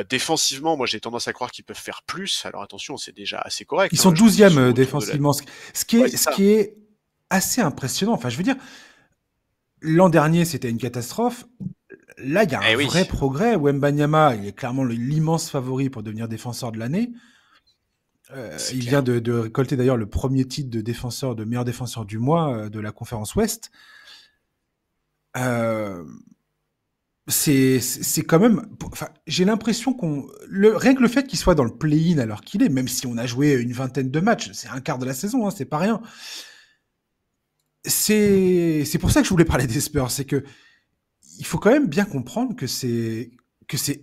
Défensivement, moi j'ai tendance à croire qu'ils peuvent faire plus. Alors attention, c'est déjà assez Ils correct, sont hein. Je pense qu'ils 12e sont autour de la. défensivement. Ouais, c'est Ce ça. qui est assez impressionnant. Enfin, je veux dire, l'an dernier, c'était une catastrophe. Là, il y a un Eh oui. vrai progrès. Wembanyama, il est clairement l'immense favori pour devenir défenseur de l'année. C'est Il vient clair. de récolter d'ailleurs le premier titre de meilleur défenseur du mois de la conférence Ouest. Euh, c'est quand même. Enfin, j'ai l'impression rien que le fait qu'il soit dans le play-in alors qu'il est, même si on a joué une vingtaine de matchs, c'est un quart de la saison, hein, c'est pas rien. C'est pour ça que je voulais parler des Spurs, c'est que il faut quand même bien comprendre que c'est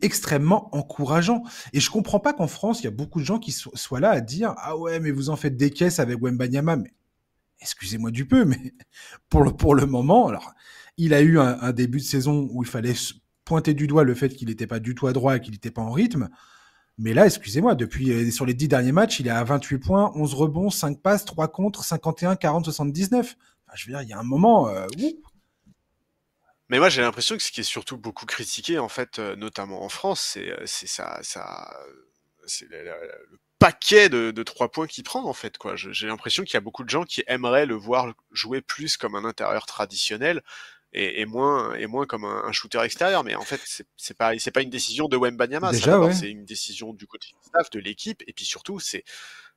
extrêmement encourageant. Et je comprends pas qu'en France, il y a beaucoup de gens qui soient là à dire ah ouais mais vous en faites des caisses avec Wembanyama. Mais excusez-moi du peu, mais pour le moment, alors il a eu un début de saison où il fallait pointer du doigt le fait qu'il n'était pas du tout à droit et qu'il n'était pas en rythme. Mais là, excusez-moi, sur les 10 derniers matchs, il est à 28 points, 11 rebonds, 5 passes, 3 contre, 51, 40, 79. Enfin, je veux dire, il y a un moment, Mais moi j'ai l'impression que ce qui est surtout beaucoup critiqué en fait, notamment en France, c'est c'est le paquet de 3 points qu'il prend en fait quoi. J'ai l'impression qu'il y a beaucoup de gens qui aimeraient le voir jouer plus comme un intérieur traditionnel et moins comme un shooter extérieur. Mais en fait c'est pas une décision de Wembanyama ça déjà, d'abord, ouais. c'est une décision du coaching staff, de l'équipe, et puis surtout c'est,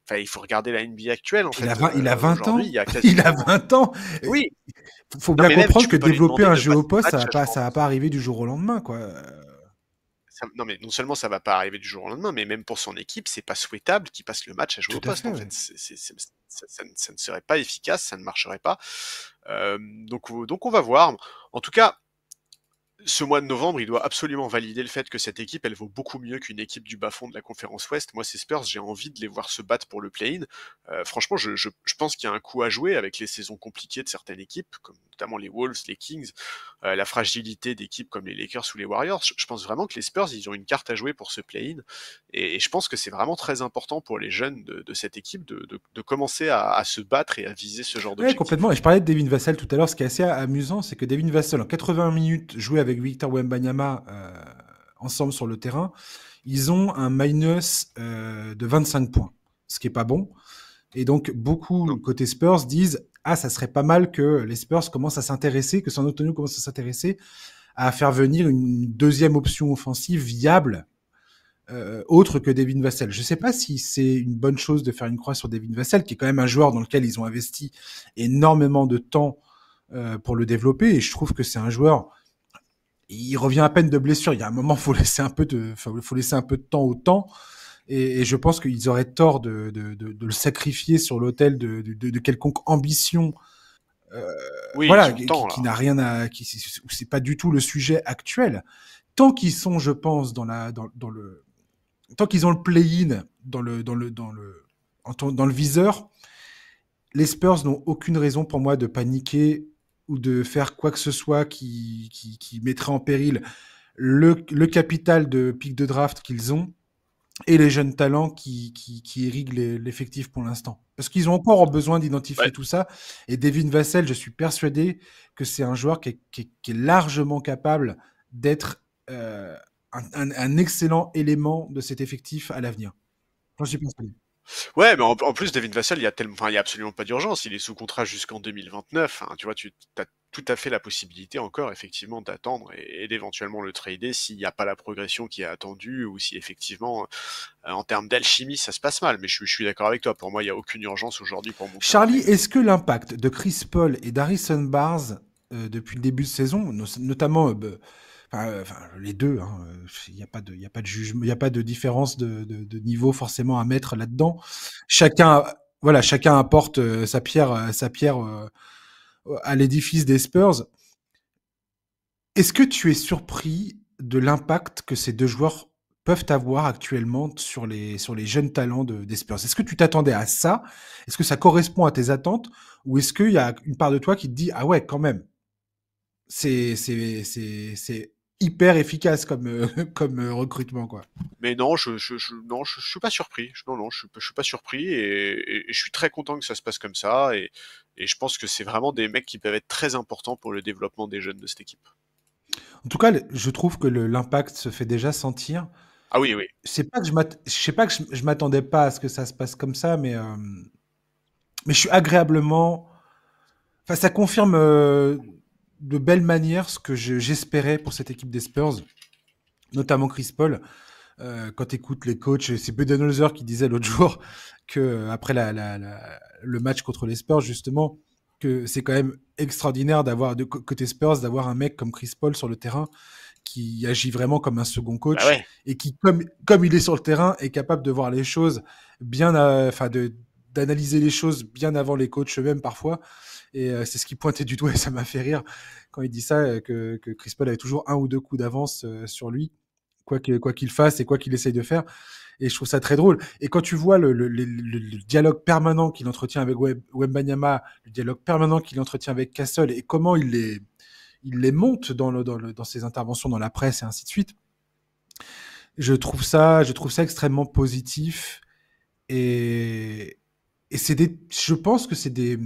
enfin il faut regarder la NBA actuelle en fait. Il a 20 Aujourd'hui il ans. y a Il a quasiment. 20 ans. Oui, Faut non bien mais même comprendre tu que peux pas lui développer demander un de jeu au passer poste, match à jouer en. ça va pas arriver du jour au lendemain, quoi. Non mais non seulement ça va pas arriver du jour au lendemain, mais même pour son équipe, c'est pas souhaitable qu'il passe le match à jouer Tout au à poste fait, en ouais. fait. Ça ne serait pas efficace, ça ne marcherait pas. Donc on va voir. En tout cas, ce mois de novembre, il doit absolument valider le fait que cette équipe, elle vaut beaucoup mieux qu'une équipe du bas-fond de la conférence Ouest. Moi, ces Spurs, j'ai envie de les voir se battre pour le play-in. Franchement, je pense qu'il y a un coup à jouer avec les saisons compliquées de certaines équipes, comme notamment les Wolves, les Kings, la fragilité d'équipes comme les Lakers ou les Warriors. Je pense vraiment que les Spurs, ils ont une carte à jouer pour ce play-in. Et je pense que c'est vraiment très important pour les jeunes de cette équipe de commencer à se battre et à viser ce genre Ouais, d'objectif. complètement. Et je parlais de Devin Vassell tout à l'heure. Ce qui est assez amusant, c'est que Devin Vassell, en 80 minutes, joué avec Victor Wembanyama ensemble sur le terrain, ils ont un minus de 25 points, ce qui est pas bon. Et donc, beaucoup, Non. côté Spurs, disent ah, ça serait pas mal que les Spurs commencent à s'intéresser, que San Antonio commence à s'intéresser à faire venir une deuxième option offensive viable autre que Devin Vassell. Je ne sais pas si c'est une bonne chose de faire une croix sur Devin Vassell, qui est quand même un joueur dans lequel ils ont investi énormément de temps pour le développer. Et je trouve que c'est un joueur. Il revient à peine de blessure. Il y a un moment, faut laisser un peu faut laisser un peu de temps au temps. Et je pense qu'ils auraient tort de le sacrifier sur l'autel de quelconque ambition. Euh, Oui, ils voilà, ont le temps là. qui n'a rien à, c'est pas du tout le sujet actuel. Tant qu'ils sont, je pense, dans le tant qu'ils ont le play-in dans le viseur, les Spurs n'ont aucune raison pour moi de paniquer ou de faire quoi que ce soit qui mettrait en péril le capital de pic de draft qu'ils ont et les jeunes talents qui irriguent l'effectif pour l'instant. Parce qu'ils ont encore besoin d'identifier Ouais. tout ça. Et Devin Vassell, je suis persuadé que c'est un joueur qui est largement capable d'être euh, un excellent élément de cet effectif à l'avenir. J'en suis persuadé. Ouais, mais en plus, Devin Vassell, il y a absolument pas d'urgence. Il est sous contrat jusqu'en 2029. Hein, tu vois, tu as tout à fait la possibilité encore, effectivement, d'attendre et d'éventuellement le trader s'il n'y a pas la progression qui est attendue ou si effectivement, en termes d'alchimie, ça se passe mal. Mais je suis d'accord avec toi. Pour moi, il n'y a aucune urgence aujourd'hui pour monter un Charlie, trade. est-ce que l'impact de Chris Paul et d'Harrison Barnes depuis le début de saison, notamment les deux, hein, il n'y a pas de, il y a pas de jugement, il n'y a pas de différence de niveau forcément à mettre là-dedans. Chacun, voilà, chacun apporte sa pierre à l'édifice des Spurs. Est-ce que tu es surpris de l'impact que ces deux joueurs peuvent avoir actuellement sur les jeunes talents des Spurs? Est-ce que tu t'attendais à ça? Est-ce que ça correspond à tes attentes? Ou est-ce qu'il y a une part de toi qui te dit, ah ouais, quand même, c'est hyper efficace comme, comme recrutement, quoi. Mais non, non, je suis pas surpris. Non, non, je suis pas surpris et je suis très content que ça se passe comme ça et je pense que c'est vraiment des mecs qui peuvent être très importants pour le développement des jeunes de cette équipe. En tout cas, je trouve que l'impact se fait déjà sentir. Ah oui, oui. Je sais pas que je m'attendais pas à ce que ça se passe comme ça, mais je suis agréablement. Enfin, ça confirme de belle manière ce que j'espérais pour cette équipe des Spurs, notamment Chris Paul. Quand tu écoutes les coachs, c'est Budenholzer qui disait l'autre jour que après le match contre les Spurs, justement, que c'est quand même extraordinaire d'avoir de côté Spurs d'avoir un mec comme Chris Paul sur le terrain qui agit vraiment comme un second Bah coach ouais. et qui, comme il est sur le terrain, est capable de voir les choses bien, enfin d'analyser les choses bien avant les coachs eux-mêmes parfois. Et c'est ce qui pointait du doigt et ça m'a fait rire quand il dit ça, que Chris Paul avait toujours un ou deux coups d'avance sur lui, quoi qu'il fasse et quoi qu'il essaye de faire. Et je trouve ça très drôle. Et quand tu vois le dialogue permanent qu'il entretient avec Wembanyama, le dialogue permanent qu'il entretient avec Castle et comment il les monte dans ses interventions dans la presse et ainsi de suite, je trouve ça extrêmement positif. Et, je pense que c'est des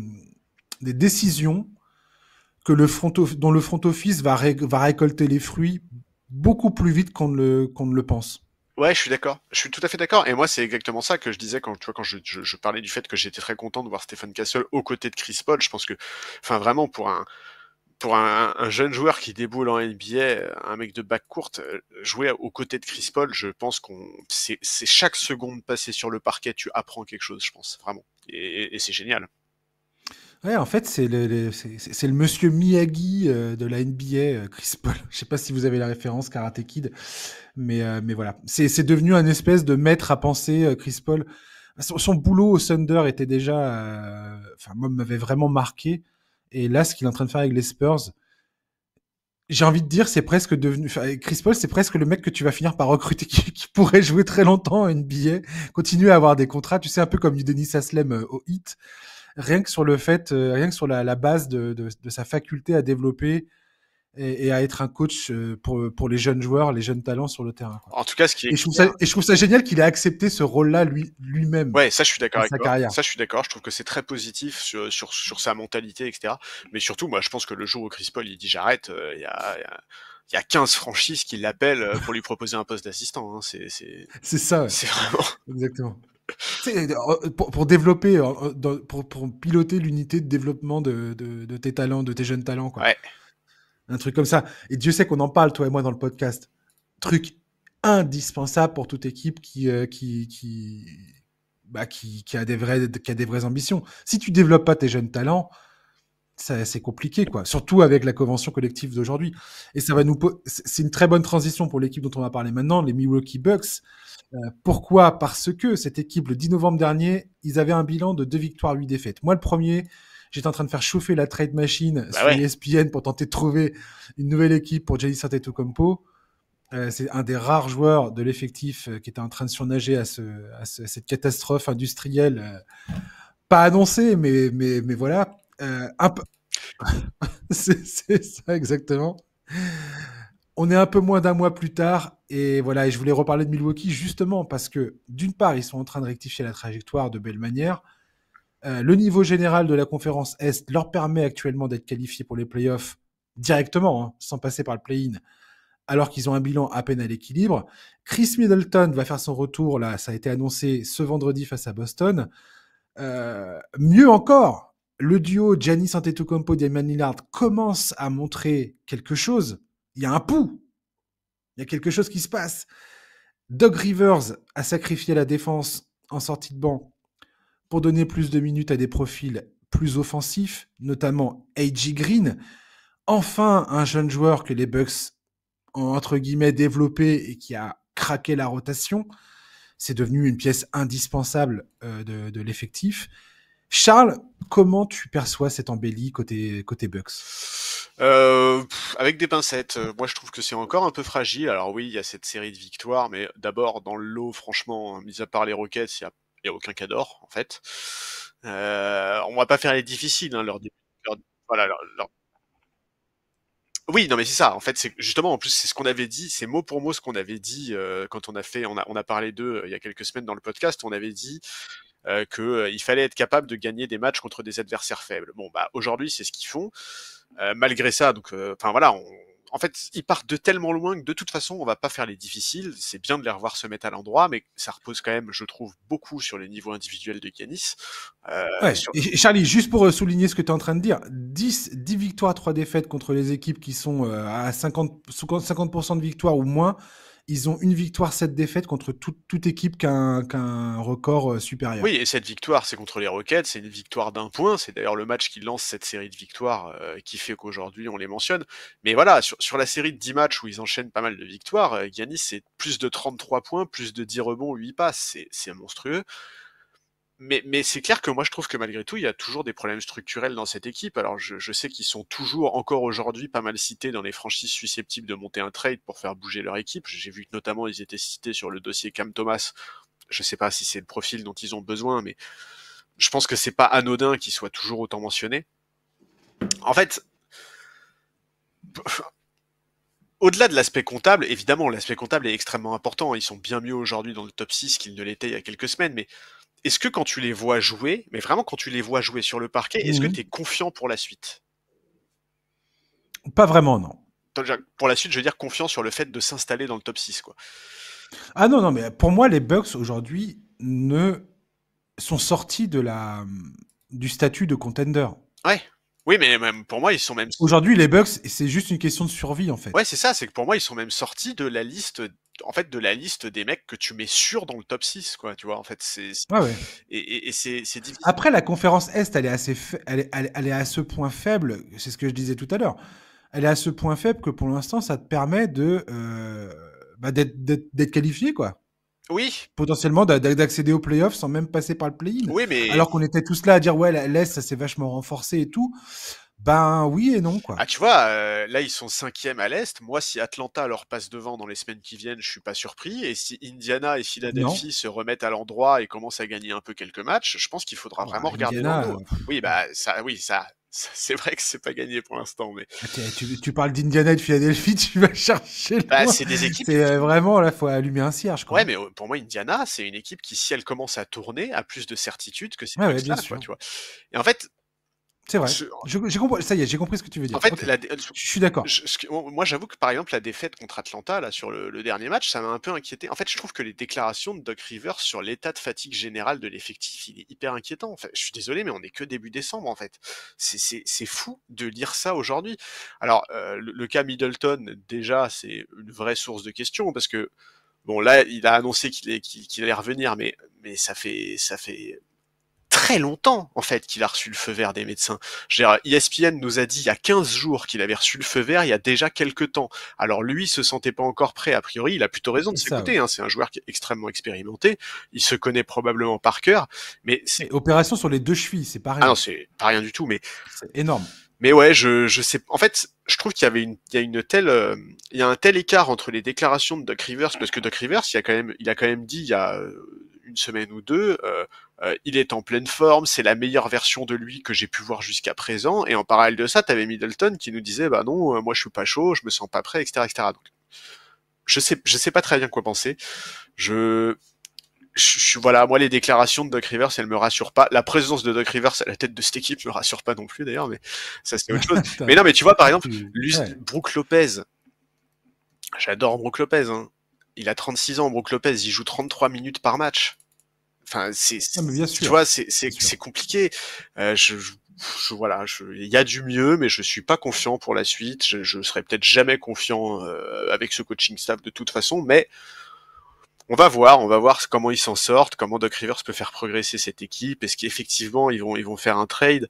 décisions dont le front office va récolter les fruits beaucoup plus vite qu'on ne le pense. Ouais, je suis d'accord. Je suis tout à fait d'accord. Et moi, c'est exactement ça que je disais quand, tu vois, quand je parlais du fait que j'étais très content de voir Stephen Castle aux côtés de Chris Paul. Je pense que, enfin, vraiment, pour un jeune joueur qui déboule en NBA, un mec de bac courte, jouer aux côtés de Chris Paul, je pense c'est chaque seconde passée sur le parquet, tu apprends quelque chose, je pense, vraiment. Et c'est génial. Ouais, en fait, c'est le monsieur Miyagi de la NBA, Chris Paul. Je sais pas si vous avez la référence Karate Kid, mais voilà. C'est devenu un espèce de maître à penser, Chris Paul. Son boulot au Thunder était déjà, enfin, moi, m'avait vraiment marqué. Et là, ce qu'il est en train de faire avec les Spurs, j'ai envie de dire, c'est presque devenu. Enfin, Chris Paul, c'est presque le mec que tu vas finir par recruter, qui pourrait jouer très longtemps en NBA, continuer à avoir des contrats. Tu sais, un peu comme du Denis Aslem au Heat. Rien que sur le fait, rien que sur la base de sa faculté à développer et à être un coach pour les jeunes joueurs, les jeunes talents sur le terrain, quoi. En tout cas, ce qui est Et clair, je trouve ça génial qu'il ait accepté ce rôle-là lui-même ouais, ça je suis d'accord dans avec sa toi. carrière. Ça je suis d'accord. Je trouve que c'est très positif sur sa mentalité, etc. Mais surtout, moi, je pense que le jour où Chris Paul il dit j'arrête, il y a 15 franchises qui l'appellent pour lui proposer un poste d'assistant. Hein. C'est ça, ouais. C'est vraiment. Exactement. Tu sais, pour développer, pour piloter l'unité de développement de tes talents, de tes jeunes talents, quoi. Ouais. Un truc comme ça. Et Dieu sait qu'on en parle, toi et moi, dans le podcast. Truc indispensable pour toute équipe qui a qui a des vraies ambitions. Si tu développes pas tes jeunes talents, c'est compliqué, quoi. Surtout avec la convention collective d'aujourd'hui. Et ça va c'est une très bonne transition pour l'équipe dont on va parler maintenant, les Milwaukee Bucks. Pourquoi? Parce que cette équipe, le 10 novembre dernier, ils avaient un bilan de 2 victoires, 8 défaites. Moi, le premier, j'étais en train de faire chauffer la trade machine Bah sur ouais. ESPN pour tenter de trouver une nouvelle équipe pour Giannis Antetokounmpo. C'est un des rares joueurs de l'effectif qui était en train de surnager à cette catastrophe industrielle, pas annoncée, mais voilà. Un peu... c'est ça exactement. On est un peu moins d'un mois plus tard et voilà, et je voulais reparler de Milwaukee justement parce que d'une part, ils sont en train de rectifier la trajectoire de belle manière. Le niveau général de la conférence Est leur permet actuellement d'être qualifiés pour les playoffs directement, hein, sans passer par le play-in, alors qu'ils ont un bilan à peine à l'équilibre. Chris Middleton va faire son retour, là, ça a été annoncé ce vendredi face à Boston. Mieux encore, le duo Giannis Antetokounmpo et Damian Lillard commence à montrer quelque chose. Il y a un pouls. Il y a quelque chose qui se passe. Doug Rivers a sacrifié la défense en sortie de banc pour donner plus de minutes à des profils plus offensifs, notamment A.J. Green. Enfin, un jeune joueur que les Bucks ont entre guillemets développé et qui a craqué la rotation. C'est devenu une pièce indispensable de l'effectif. Charles, comment tu perçois cette embellie côté Bucks? Avec des pincettes. Moi, je trouve que c'est encore un peu fragile. Alors oui, il y a cette série de victoires, mais d'abord, dans le lot, franchement, mis à part les Rockets, il y a aucun cador, en fait. On va pas faire les difficiles, hein, voilà, Oui, non, mais c'est ça. En fait, c'est justement, en plus, c'est ce qu'on avait dit, c'est mot pour mot ce qu'on avait dit quand on a parlé d'eux il y a quelques semaines dans le podcast. On avait dit que il fallait être capable de gagner des matchs contre des adversaires faibles. Bon, bah aujourd'hui, c'est ce qu'ils font. Malgré ça, donc, enfin voilà, en fait, ils partent de tellement loin que de toute façon, on va pas faire les difficiles. C'est bien de les revoir se mettre à l'endroit, mais ça repose quand même, je trouve, beaucoup sur les niveaux individuels de Giannis. Ouais. Et Charlie, juste pour souligner ce que tu es en train de dire, 10 victoires, 3 défaites contre les équipes qui sont à 50% de victoire ou moins. Ils ont une victoire, 7 défaites contre toute équipe qu'un record supérieur. Oui, et cette victoire, c'est contre les Rockets, c'est une victoire d'1 point. C'est d'ailleurs le match qui lance cette série de victoires qui fait qu'aujourd'hui on les mentionne. Mais voilà, sur la série de 10 matchs où ils enchaînent pas mal de victoires, Giannis, c'est plus de 33 points, plus de 10 rebonds, 8 passes. C'est monstrueux. Mais c'est clair que moi je trouve que malgré tout, il y a toujours des problèmes structurels dans cette équipe. Alors je sais qu'ils sont toujours, encore aujourd'hui, pas mal cités dans les franchises susceptibles de monter un trade pour faire bouger leur équipe. J'ai vu que notamment ils étaient cités sur le dossier Cam Thomas. Je sais pas si c'est le profil dont ils ont besoin, mais je pense que c'est pas anodin qu'ils soient toujours autant mentionnés. En fait, au-delà de l'aspect comptable, évidemment, l'aspect comptable est extrêmement important. Ils sont bien mieux aujourd'hui dans le top 6 qu'ils ne l'étaient il y a quelques semaines, mais est-ce que quand tu les vois jouer, mais vraiment quand tu les vois jouer sur le parquet, est-ce que tu es confiant pour la suite? Pas vraiment, non. Pour la suite, je veux dire confiant sur le fait de s'installer dans le top 6, quoi. Ah non, mais pour moi, les Bucks aujourd'hui sont sortis du statut de contender. Ouais. Oui, mais même pour moi, ils sont même... Aujourd'hui, les Bucks, c'est juste une question de survie, en fait. Ouais, c'est ça, c'est que pour moi, ils sont même sortis de la liste, en fait, de la liste des mecs que tu mets sûr dans le top 6, quoi, tu vois, en fait, Ouais. Et c'est difficile. Après, la conférence Est, elle est à ce point faible, c'est ce que je disais tout à l'heure, elle est à ce point faible que pour l'instant, ça te permet d'être qualifié, quoi. Oui. Potentiellement d'accéder aux playoffs sans même passer par le play-in. Oui, mais... Alors qu'on était tous là à dire, ouais, l'Est, ça s'est vachement renforcé et tout. Ben oui et non, quoi. Ah, tu vois, là, ils sont 5e à l'Est. Moi, si Atlanta leur passe devant dans les semaines qui viennent, je suis pas surpris. Et si Indiana et Philadelphie se remettent à l'endroit et commencent à gagner un peu quelques matchs, je pense qu'il faudra vraiment regarder dans le dos. Oui, bah, ça, c'est vrai que c'est pas gagné pour l'instant, mais... Tu parles d'Indiana et de Philadelphie, tu vas chercher bah, c'est des équipes... C'est vraiment, là, faut allumer un cierge, quoi. Ouais, mais pour moi, Indiana, c'est une équipe qui, si elle commence à tourner, a plus de certitude que ces Bucks-là, quoi, tu vois. Et en fait... C'est vrai. J'ai compris, ça y est, j'ai compris ce que tu veux dire. En fait, je suis d'accord. Moi, j'avoue que par exemple, la défaite contre Atlanta, là, sur le dernier match, ça m'a un peu inquiété. En fait, je trouve que les déclarations de Doc Rivers sur l'état de fatigue général de l'effectif, il est hyper inquiétant. En fait, je suis désolé, mais on est que début décembre, en fait. C'est fou de lire ça aujourd'hui. Alors, le cas Middleton, déjà, c'est une vraie source de questions, parce que, bon, là, il a annoncé qu'il allait revenir, mais ça fait très longtemps, en fait, qu'il a reçu le feu vert des médecins. ESPN nous a dit il y a 15 jours qu'il avait reçu le feu vert il y a déjà quelques temps. Alors lui, il se sentait pas encore prêt, a priori, il a plutôt raison de s'écouter, hein. C'est un joueur qui est extrêmement expérimenté, il se connaît probablement par cœur, mais c'est... Opération sur les 2 chevilles, c'est pas rien. Ah non, c'est pas rien du tout, mais... C'est énorme. Mais ouais, je sais... En fait, je trouve qu'il y avait il y a un tel écart entre les déclarations de Doc Rivers, parce que Doc Rivers, il a quand même dit il y a une semaine ou deux, il est en pleine forme, c'est la meilleure version de lui que j'ai pu voir jusqu'à présent, et en parallèle de ça, t'avais Middleton qui nous disait, bah non, moi je suis pas chaud, je me sens pas prêt, etc., etc. Donc, je sais pas très bien quoi penser. Voilà, moi les déclarations de Doc Rivers, elles me rassurent pas. La présence de Doc Rivers à la tête de cette équipe me rassure pas non plus d'ailleurs, mais ça c'est autre chose. Mais non, mais tu vois par exemple, Brook Lopez, J'adore Brook Lopez, hein. Il a 36 ans, Brook Lopez, il joue 33 minutes par match. Enfin, Non, mais bien tu sûr, vois, bien sûr. c'est compliqué. Voilà, il y a du mieux, mais je suis pas confiant pour la suite. Je serai peut-être jamais confiant avec ce coaching staff de toute façon, mais on va voir comment ils s'en sortent, comment Doc Rivers peut faire progresser cette équipe. Est-ce qu'effectivement ils vont faire un trade?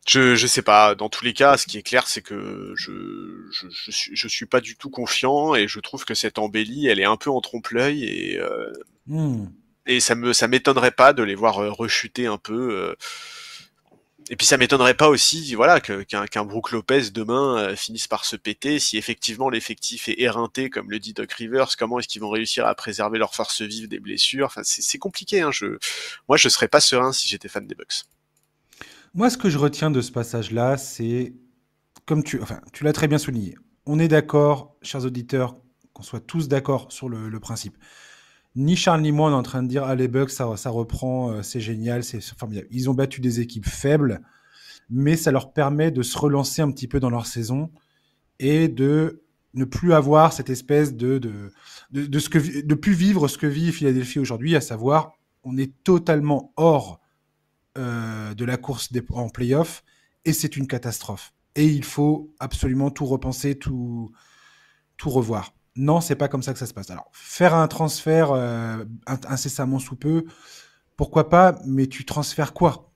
Je sais pas. Dans tous les cas, ce qui est clair, c'est que je suis pas du tout confiant et je trouve que cette embellie, elle est un peu en trompe-l'œil Hmm. et ça m'étonnerait pas de les voir rechuter un peu. Et puis ça m'étonnerait pas aussi, voilà, qu'un Brook Lopez demain finisse par se péter. Si effectivement l'effectif est éreinté, comme le dit Doc Rivers, comment est-ce qu'ils vont réussir à préserver leur force vive des blessures? Enfin, c'est compliqué. Hein. Moi, je serais pas serein si j'étais fan des Bucks. Moi, ce que je retiens de ce passage-là, c'est, comme tu l'as très bien souligné. On est d'accord, chers auditeurs, qu'on soit tous d'accord sur le principe. Ni Charles ni moi, on est en train de dire, ah, les Bucks, ça reprend, c'est génial, c'est formidable. Ils ont battu des équipes faibles, mais ça leur permet de se relancer un petit peu dans leur saison et de ne plus avoir cette espèce de plus vivre ce que vit Philadelphie aujourd'hui, à savoir, on est totalement hors de la course en playoff et c'est une catastrophe. Et il faut absolument tout repenser, tout revoir. Non, c'est pas comme ça que ça se passe. Alors, faire un transfert incessamment sous peu, pourquoi pas, mais tu transfères quoi?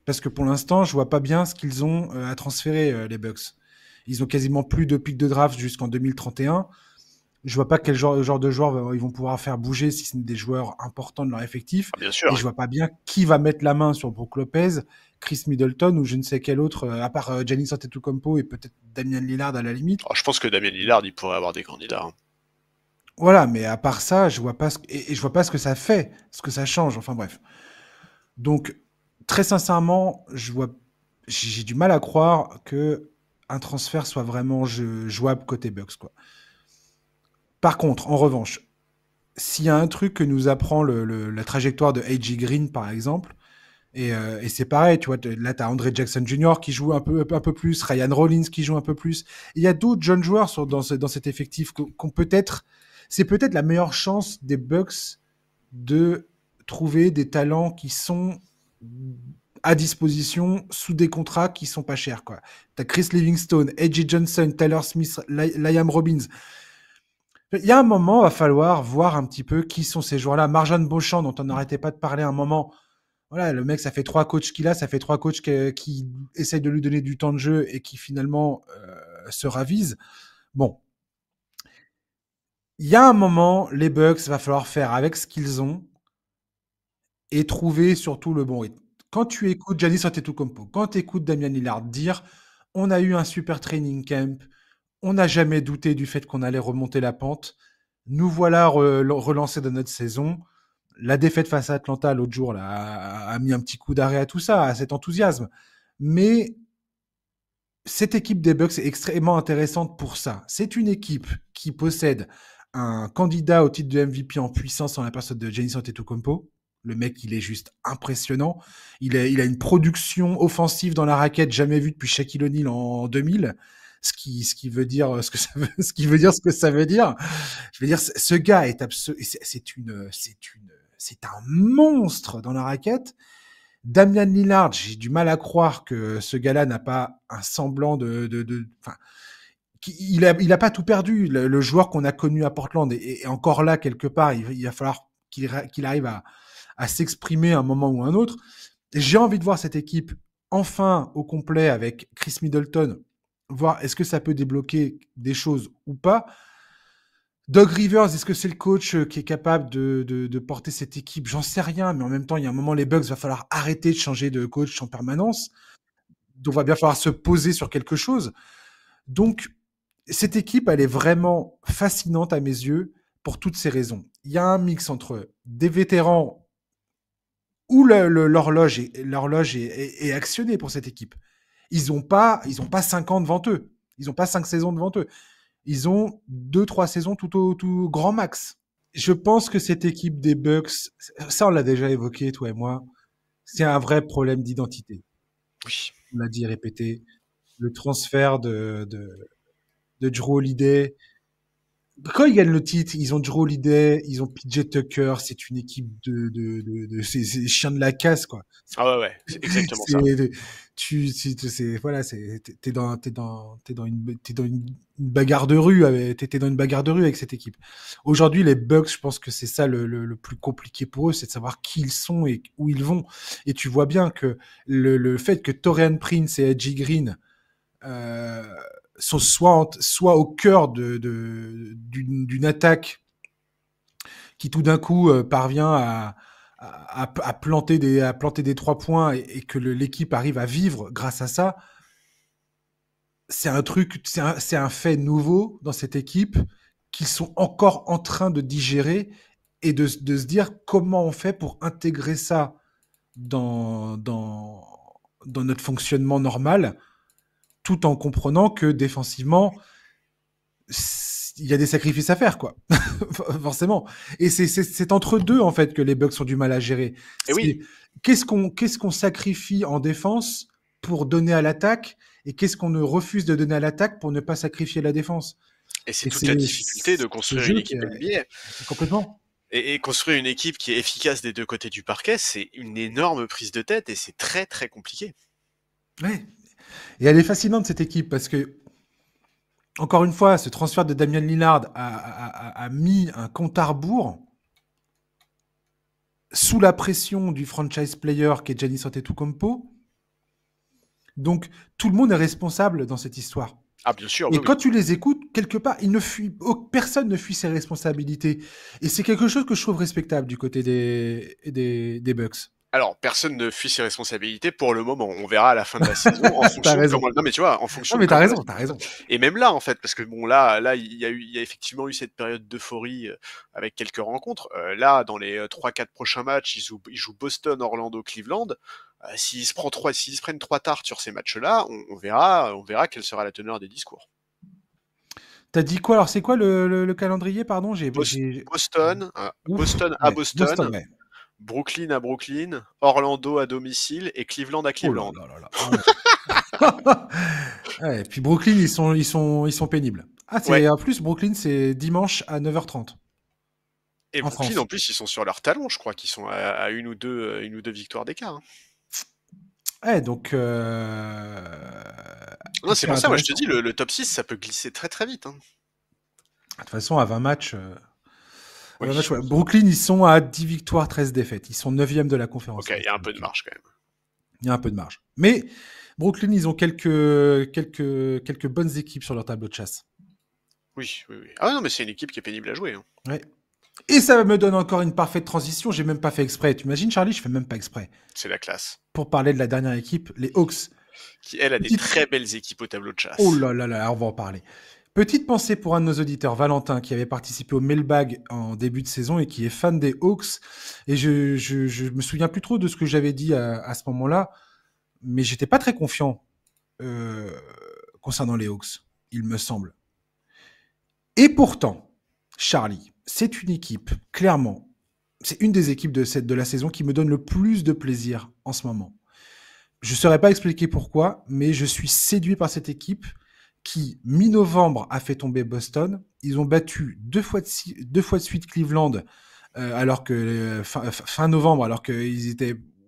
Parce que pour l'instant, je vois pas bien ce qu'ils ont à transférer, les Bucks. Ils ont quasiment plus de pics de draft jusqu'en 2031. Je vois pas quel genre de joueurs ils vont pouvoir faire bouger si ce n'est des joueurs importants de leur effectif. Ah, bien Et sûr. je vois pas bien qui va mettre la main sur Brook Lopez, Chris Middleton ou je ne sais quel autre, à part Giannis Antetokounmpo et peut-être Damian Lillard à la limite. Alors, je pense que Damien Lillard, il pourrait avoir des candidats. Hein. Voilà, mais à part ça, je vois pas et je vois pas ce que ça fait, ce que ça change. Enfin bref. Donc très sincèrement, j'ai du mal à croire que un transfert soit vraiment jouable côté Bucks quoi. Par contre, en revanche, s'il y a un truc que nous apprend la trajectoire de A.J. Green, par exemple, et c'est pareil, tu vois, là, tu as André Jackson Jr. qui joue un peu plus, Ryan Rollins qui joue un peu plus. Il y a d'autres jeunes joueurs dans cet effectif qu'on peut-être. C'est peut-être la meilleure chance des Bucks de trouver des talents qui sont à disposition sous des contrats qui sont pas chers. Tu as Chris Livingstone, A.J. Johnson, Tyler Smith, Liam Robbins. Il y a un moment, il va falloir voir un petit peu qui sont ces joueurs-là. Marjan Beauchamp, dont on n'arrêtait pas de parler un moment. Voilà, le mec, ça fait 3 coachs qu'il a, ça fait 3 coachs qui essayent de lui donner du temps de jeu et qui finalement se ravisent. Bon, il y a un moment, les Bucks, va falloir faire avec ce qu'ils ont et trouver surtout le bon rythme. Quand tu écoutes Giannis Antetokounmpo, quand tu écoutes Damian Lillard dire on a eu un super training camp, on n'a jamais douté du fait qu'on allait remonter la pente, nous voilà relancés dans notre saison. La défaite face à Atlanta l'autre jour là, a mis un petit coup d'arrêt à tout ça, à cet enthousiasme. Mais cette équipe des Bucks est extrêmement intéressante pour ça. C'est une équipe qui possède un candidat au titre de MVP en puissance en la personne de Giannis Antetokounmpo. Le mec, il est juste impressionnant. Il a une production offensive dans la raquette jamais vue depuis Shaquille O'Neal en 2000. Ce qui veut dire ce que ça veut, ce qui veut dire ce que ça veut dire. Je veux dire, ce gars est absolument, c'est un monstre dans la raquette. Damian Lillard, j'ai du mal à croire que ce gars-là n'a pas un semblant enfin, il a pas tout perdu. Le joueur qu'on a connu à Portland est encore là quelque part. Il va falloir qu'il arrive à s'exprimer à un moment ou à un autre. J'ai envie de voir cette équipe enfin au complet avec Chris Middleton, voir est-ce que ça peut débloquer des choses ou pas. Doug Rivers, est-ce que c'est le coach qui est capable de porter cette équipe? J'en sais rien, mais en même temps, il y a un moment, les Bucks, va falloir arrêter de changer de coach en permanence. Donc, il va bien falloir se poser sur quelque chose. Donc, cette équipe, elle est vraiment fascinante à mes yeux pour toutes ces raisons. Il y a un mix entre des vétérans où l'horloge est actionnée pour cette équipe. Ils ont pas 5 ans devant eux. Ils ont pas 5 saisons devant eux. Ils ont 2, 3 saisons tout grand max. Je pense que cette équipe des Bucks, ça on l'a déjà évoqué, toi et moi, c'est un vrai problème d'identité. Oui. On l'a dit et répété. Le transfert de Jrue Holiday. Quand ils gagnent le titre, ils ont Jrue Holiday, ils ont PJ Tucker, c'est une équipe c'est des chiens de la casse, quoi. Ah ouais, c'est exactement ça. Voilà, t'es dans une bagarre de rue, t'es dans une bagarre de rue avec cette équipe. Aujourd'hui, les Bucks, je pense que c'est ça le plus compliqué pour eux, c'est de savoir qui ils sont et où ils vont. Et tu vois bien que le fait que Taurean Prince et AJ Green sont soit au cœur d'une attaque qui tout d'un coup parvient à planter des 3 points et que l'équipe arrive à vivre grâce à ça. C'est un fait nouveau dans cette équipe qu'ils sont encore en train de digérer et de se dire comment on fait pour intégrer ça dans notre fonctionnement normal, tout en comprenant que défensivement, il y a des sacrifices à faire, quoi. Forcément. Et c'est entre deux, en fait, que les Bucks ont du mal à gérer. Et oui. Qu'est-ce qu'on sacrifie en défense pour donner à l'attaque et qu'est-ce qu'on ne refuse de donner à l'attaque pour ne pas sacrifier la défense? Et c'est toute la difficulté de construire une équipe NBA. Complètement. Et construire une équipe qui est efficace des deux côtés du parquet, c'est une énorme prise de tête et c'est très très compliqué. Ouais. Et elle est fascinante, cette équipe, parce que encore une fois, ce transfert de Damian Lillard a mis un compte à rebours sous la pression du franchise player qui est Giannis Antetokounmpo. Donc, tout le monde est responsable dans cette histoire. Ah, bien sûr. Et quand tu les écoutes, quelque part, personne ne fuit ses responsabilités. Et c'est quelque chose que je trouve respectable du côté des Bucks. Alors, personne ne fuit ses responsabilités pour le moment. On verra à la fin de la saison en fonction de comment... Non, mais tu vois, en fonction. Non, mais t'as raison. Et même là, en fait, parce que bon, là, il y a effectivement eu cette période d'euphorie avec quelques rencontres. Là, dans les 3-4 prochains matchs, ils jouent Boston, Orlando, Cleveland. S'ils se prennent 3 tartes sur ces matchs-là, on verra quelle sera la teneur des discours. T'as dit quoi? Alors, c'est quoi le calendrier, pardon? Boston à Boston. Ouais. Brooklyn à Brooklyn, Orlando à domicile et Cleveland à Cleveland. Oh là. Ouais, et puis Brooklyn, ils sont pénibles. Ah, en plus, Brooklyn, c'est dimanche à 9h30. Et Brooklyn, France. En plus, ils sont sur leur talon, je crois qu'ils sont à une ou deux victoires d'écart. Hein. Ouais, donc... Non, c'est pour ça, moi je te dis, le top 6, ça peut glisser très très vite. Hein. De toute façon, à 20 matchs... Oui. Brooklyn, ils sont à 10 victoires, 13 défaites. Ils sont 9e de la conférence. Ok, il y a un peu de marge quand même. Il y a un peu de marge. Mais Brooklyn, ils ont quelques bonnes équipes sur leur tableau de chasse. Oui. Ah non, mais c'est une équipe qui est pénible à jouer. Hein. Ouais. Et ça me donne encore une parfaite transition. J'ai même pas fait exprès. Tu imagines, Charlie? Je fais même pas exprès. C'est la classe. Pour parler de la dernière équipe, les Hawks. Qui, elle, a des très belles équipes au tableau de chasse. Oh là là, on va en parler. Petite pensée pour un de nos auditeurs, Valentin, qui avait participé au mailbag en début de saison et qui est fan des Hawks. Et je me souviens plus trop de ce que j'avais dit à ce moment-là, mais j'étais pas très confiant concernant les Hawks, il me semble. Et pourtant, Charlie, c'est une équipe, clairement, c'est une des équipes de la saison qui me donne le plus de plaisir en ce moment. Je ne saurais pas expliquer pourquoi, mais je suis séduit par cette équipe qui, mi-novembre, a fait tomber Boston. Ils ont battu deux fois de suite Cleveland, alors que fin novembre, alors que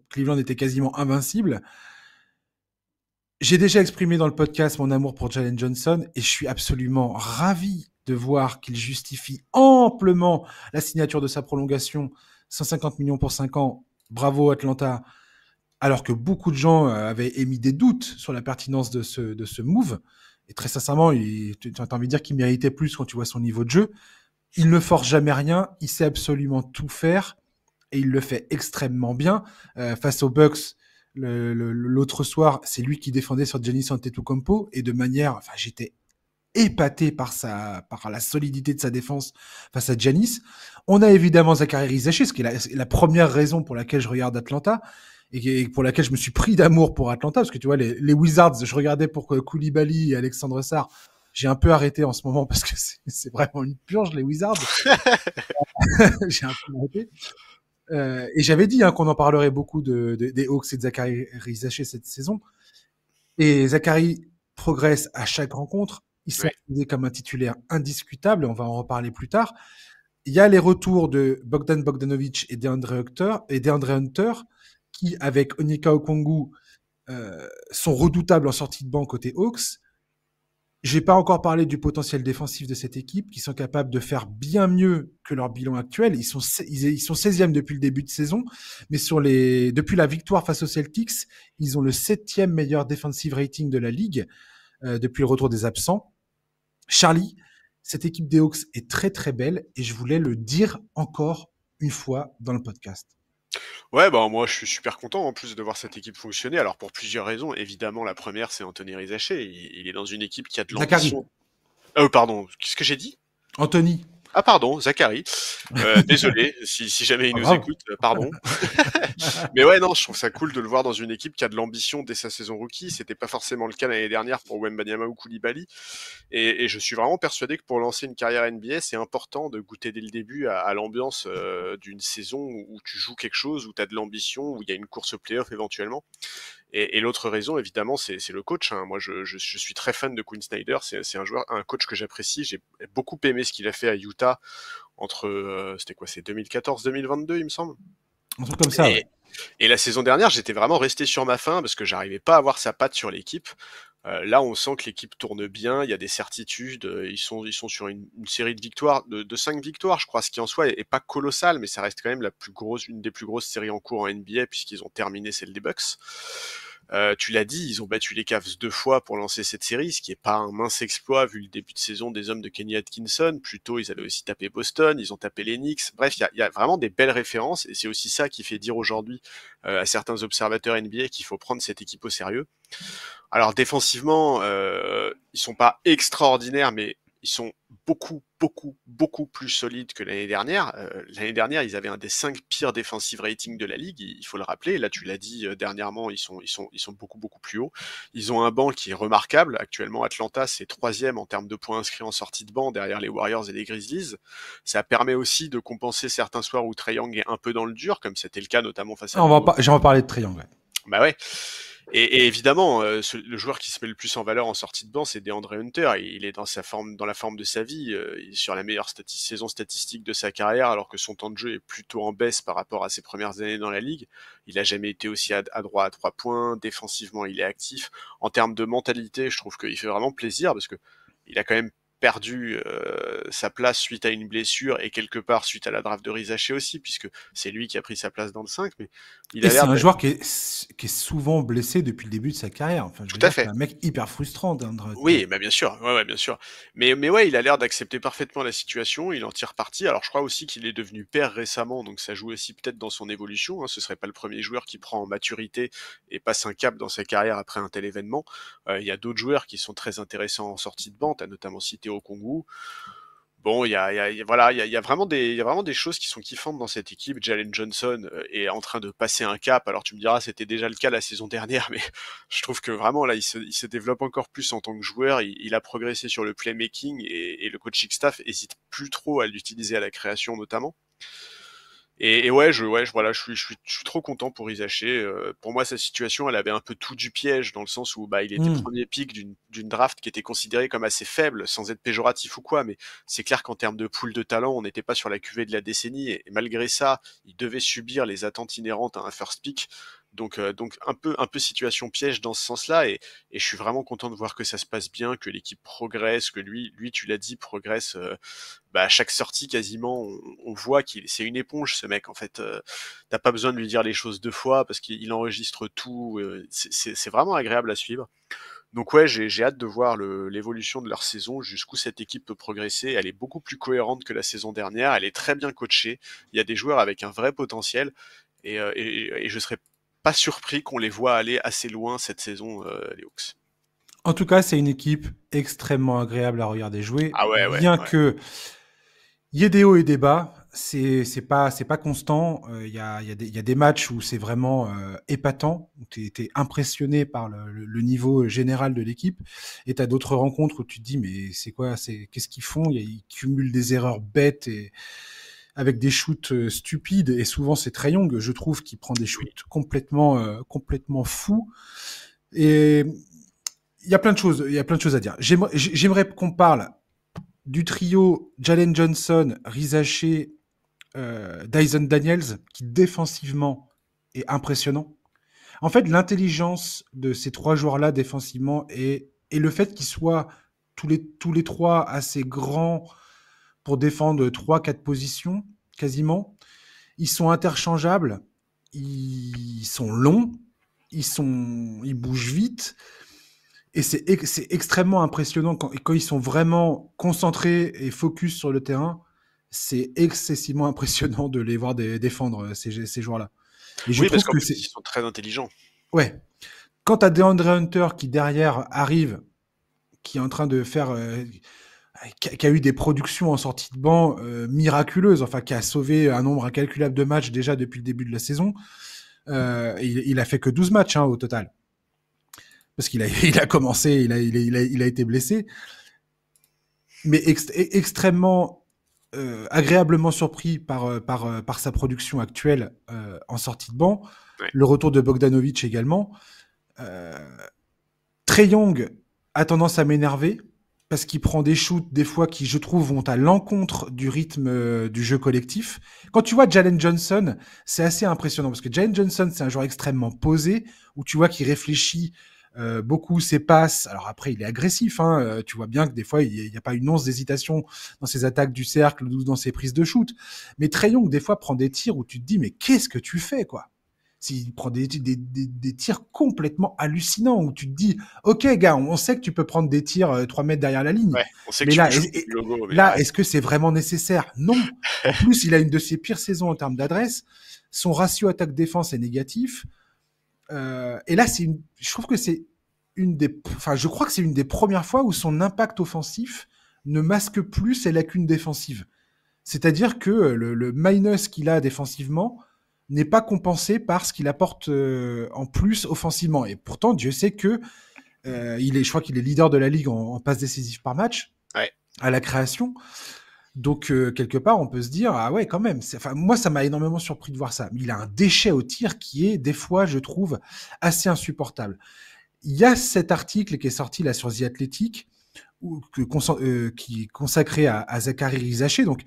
Cleveland était quasiment invincible. J'ai déjà exprimé dans le podcast mon amour pour Jalen Johnson et je suis absolument ravi de voir qu'il justifie amplement la signature de sa prolongation, 150 millions pour 5 ans. Bravo Atlanta. Alors que beaucoup de gens avaient émis des doutes sur la pertinence de ce move. Et très sincèrement, tu as envie de dire qu'il méritait plus quand tu vois son niveau de jeu. Il ne force jamais rien, il sait absolument tout faire et il le fait extrêmement bien. Face aux Bucks, l'autre soir, c'est lui qui défendait sur Giannis Antetokounmpo et de manière, enfin, j'étais épaté par la solidité de sa défense face à Giannis. On a évidemment Zachary Rizaché, ce qui est la première raison pour laquelle je regarde Atlanta et pour laquelle je me suis pris d'amour pour Atlanta, parce que tu vois, les Wizards, je regardais pour Koulibaly et Alexandre Sarr. J'ai un peu arrêté en ce moment parce que c'est vraiment une purge, les Wizards. J'ai un peu arrêté. Et j'avais dit qu'on en parlerait beaucoup des Hawks et de Zachary Rizaché cette saison. Et Zachary progresse à chaque rencontre. Ils sont Ouais. utilisés comme un titulaire indiscutable, on va en reparler plus tard. Il y a les retours de Bogdan Bogdanovic et DeAndre Hunter, qui, avec Onyeka Okongwu, sont redoutables en sortie de banc côté Hawks. J'ai pas encore parlé du potentiel défensif de cette équipe, qui sont capables de faire bien mieux que leur bilan actuel. Ils sont 16e depuis le début de saison, mais depuis la victoire face aux Celtics, ils ont le 7e meilleur defensive rating de la ligue depuis le retour des absents. Charlie, cette équipe des Hawks est très très belle et je voulais le dire encore une fois dans le podcast. Ouais, bah moi je suis super content en plus de voir cette équipe fonctionner. Alors pour plusieurs raisons. Évidemment, la première, c'est Anthony Rizaché. Il est dans une équipe qui a de Zachary, l'ambition. Oh, pardon, qu'est-ce que j'ai dit? Anthony, Ah pardon, Zachary. Désolé si jamais il pas nous grave. écoute, pardon. Mais ouais, non, je trouve ça cool de le voir dans une équipe qui a de l'ambition dès sa saison rookie. C'était pas forcément le cas l'année dernière pour Wembanyama ou Koulibaly. Et je suis vraiment persuadé que pour lancer une carrière NBA, c'est important de goûter dès le début à l'ambiance d'une saison où tu joues quelque chose, où tu as de l'ambition, où il y a une course au playoff éventuellement. Et l'autre raison, évidemment, c'est le coach. Hein. Moi, je suis très fan de Quinn Snyder. C'est un coach que j'apprécie. J'ai beaucoup aimé ce qu'il a fait à Utah entre, c'était quoi, c'est 2014-2022, il me semble. Un truc comme ça, ouais. Et la saison dernière, j'étais vraiment resté sur ma faim parce que j'arrivais pas à voir sa patte sur l'équipe. Là, on sent que l'équipe tourne bien, il y a des certitudes, ils sont sur une série de victoires, de 5 victoires, je crois, ce qui en soi est pas colossal, mais ça reste quand même une des plus grosses séries en cours en NBA puisqu'ils ont terminé celle des Bucks. Tu l'as dit, ils ont battu les Cavs 2 fois pour lancer cette série, ce qui est pas un mince exploit vu le début de saison des hommes de Kenny Atkinson. Plus tôt, ils avaient aussi tapé Boston, ils ont tapé les Knicks. Bref, il y a vraiment des belles références et c'est aussi ça qui fait dire aujourd'hui à certains observateurs NBA qu'il faut prendre cette équipe au sérieux. Alors défensivement, ils sont pas extraordinaires, mais ils sont beaucoup plus solides que l'année dernière. L'année dernière, ils avaient un des 5 pires defensive ratings de la ligue, il faut le rappeler. Là, tu l'as dit dernièrement, ils sont beaucoup plus hauts. Ils ont un banc qui est remarquable. Actuellement, Atlanta, c'est 3e en termes de points inscrits en sortie de banc derrière les Warriors et les Grizzlies. Ça permet aussi de compenser certains soirs où Trae Young est un peu dans le dur, comme c'était le cas notamment face à J'en parler de triangle. Bah ouais. Et évidemment, le joueur qui se met le plus en valeur en sortie de banc, c'est DeAndre Hunter. Il est dans la forme de sa vie, il est sur la meilleure saison statistique de sa carrière, alors que son temps de jeu est plutôt en baisse par rapport à ses premières années dans la ligue. Il a jamais été aussi adroit à 3 points. Défensivement, il est actif. En termes de mentalité, je trouve qu'il fait vraiment plaisir parce que il a quand même perdu sa place suite à une blessure et quelque part suite à la draft de Rizaché aussi, puisque c'est lui qui a pris sa place dans le 5, mais il Et a c'est l'air un d'être... joueur qui est souvent blessé depuis le début de sa carrière. Enfin, je Tout veux à dire, c'est fait. un mec hyper frustrant, Deandre Hunter. Oui, bah bien sûr, ouais, bien sûr. Mais ouais, il a l'air d'accepter parfaitement la situation, il en tire parti. Alors je crois aussi qu'il est devenu père récemment, donc ça joue aussi peut-être dans son évolution. Hein. Ce serait pas le premier joueur qui prend en maturité et passe un cap dans sa carrière après un tel événement. Il y a d'autres joueurs qui sont très intéressants en sortie de banc, t'as notamment cité Okongwu. Bon, voilà, il y a il y a vraiment des choses qui sont kiffantes dans cette équipe. Jalen Johnson est en train de passer un cap. Alors tu me diras, c'était déjà le cas la saison dernière, mais je trouve que vraiment là, il se développe encore plus en tant que joueur. Il a progressé sur le playmaking et le coaching staff hésite plus trop à l'utiliser à la création notamment. Et ouais, voilà, je suis trop content pour Isaché. Pour moi, sa situation, elle avait un peu tout du piège dans le sens où bah il était premier pick d'une draft qui était considérée comme assez faible, sans être péjoratif ou quoi. Mais c'est clair qu'en termes de pool de talent, on n'était pas sur la cuvée de la décennie. Et malgré ça, il devait subir les attentes inhérentes à un first pick. Donc un peu situation piège dans ce sens-là. Et je suis vraiment content de voir que ça se passe bien, que l'équipe progresse, que lui, tu l'as dit, progresse. Bah, à chaque sortie quasiment, on voit c'est une éponge ce mec en fait. T'as pas besoin de lui dire les choses 2 fois parce qu'il enregistre tout. C'est vraiment agréable à suivre. Donc ouais, j'ai hâte de voir l'évolution de leur saison, jusqu'où cette équipe peut progresser. Elle est beaucoup plus cohérente que la saison dernière. Elle est très bien coachée. Il y a des joueurs avec un vrai potentiel et je serais pas surpris qu'on les voit aller assez loin cette saison, les Hawks. En tout cas, c'est une équipe extrêmement agréable à regarder jouer, Ah ouais. bien que il y ait des hauts et des bas. C'est pas constant. Il y a des matchs où c'est vraiment épatant, où t'es impressionné par le niveau général de l'équipe, et t'as d'autres rencontres où tu te dis mais c'est quoi, qu'est-ce qu'ils font? Ils cumulent des erreurs bêtes et avec des shoots stupides, et souvent c'est Trae Young, je trouve, qui prend des Oui. shoots complètement fous. Et y a plein de choses, il y a plein de choses à dire. J'aimerais qu'on parle du trio Jalen Johnson, Rizaché, Dyson Daniels, qui défensivement est impressionnant. En fait, l'intelligence de ces trois joueurs-là défensivement et le fait qu'ils soient tous les trois assez grands pour défendre 3-4 positions, quasiment. Ils sont interchangeables, ils sont longs, ils bougent vite. Et c'est extrêmement impressionnant quand ils sont vraiment concentrés et focus sur le terrain. C'est excessivement impressionnant de les voir défendre ces joueurs-là. Et je Oui, parce trouve qu'en que plus, c'est... ils sont très intelligents. Ouais. Quand t'as DeAndre Hunter qui derrière arrive, qui est en train de faire... qui a eu des productions en sortie de banc miraculeuses, enfin qui a sauvé un nombre incalculable de matchs déjà depuis le début de la saison. Il a fait que 12 matchs au total. Parce qu'il a, il a commencé, il a été blessé. Mais extrêmement agréablement surpris par sa production actuelle en sortie de banc. Ouais. Le retour de Bogdanovic également. Trae Young a tendance à m'énerver parce qu'il prend des shoots des fois qui, je trouve, vont à l'encontre du rythme du jeu collectif. Quand tu vois Jalen Johnson, c'est assez impressionnant parce que Jalen Johnson, c'est un joueur extrêmement posé où tu vois qu'il réfléchit beaucoup ses passes. Alors après, il est agressif. Tu vois bien que des fois, il n'y a pas une once d'hésitation dans ses attaques du cercle ou dans ses prises de shoot. Mais Trae Young, des fois, prend des tirs où tu te dis, mais qu'est-ce que tu fais, quoi? S'il prend des tirs complètement hallucinants où tu te dis, ok, gars, on sait que tu peux prendre des tirs 3 mètres derrière la ligne. Ouais, on sait que Mais tu peux là, shooter du logo, mais là arrête. est-ce que c'est vraiment nécessaire? Non. En plus, il a une de ses pires saisons en termes d'adresse. Son ratio attaque-défense est négatif. Et là, je trouve que c'est je crois que c'est une des premières fois où son impact offensif ne masque plus ses lacunes défensives. C'est-à-dire que le minus qu'il a défensivement n'est pas compensé par ce qu'il apporte en plus offensivement. Et pourtant, Dieu sait que je crois qu'il est leader de la ligue en passes décisives par match Ouais. à la création. Donc, quelque part, on peut se dire, ah ouais, quand même. Moi, ça m'a énormément surpris de voir ça. Mais il a un déchet au tir qui est, des fois, je trouve, assez insupportable. Il y a cet article qui est sorti là sur The Athletic, qui est consacré à Zachary Rizaché, donc,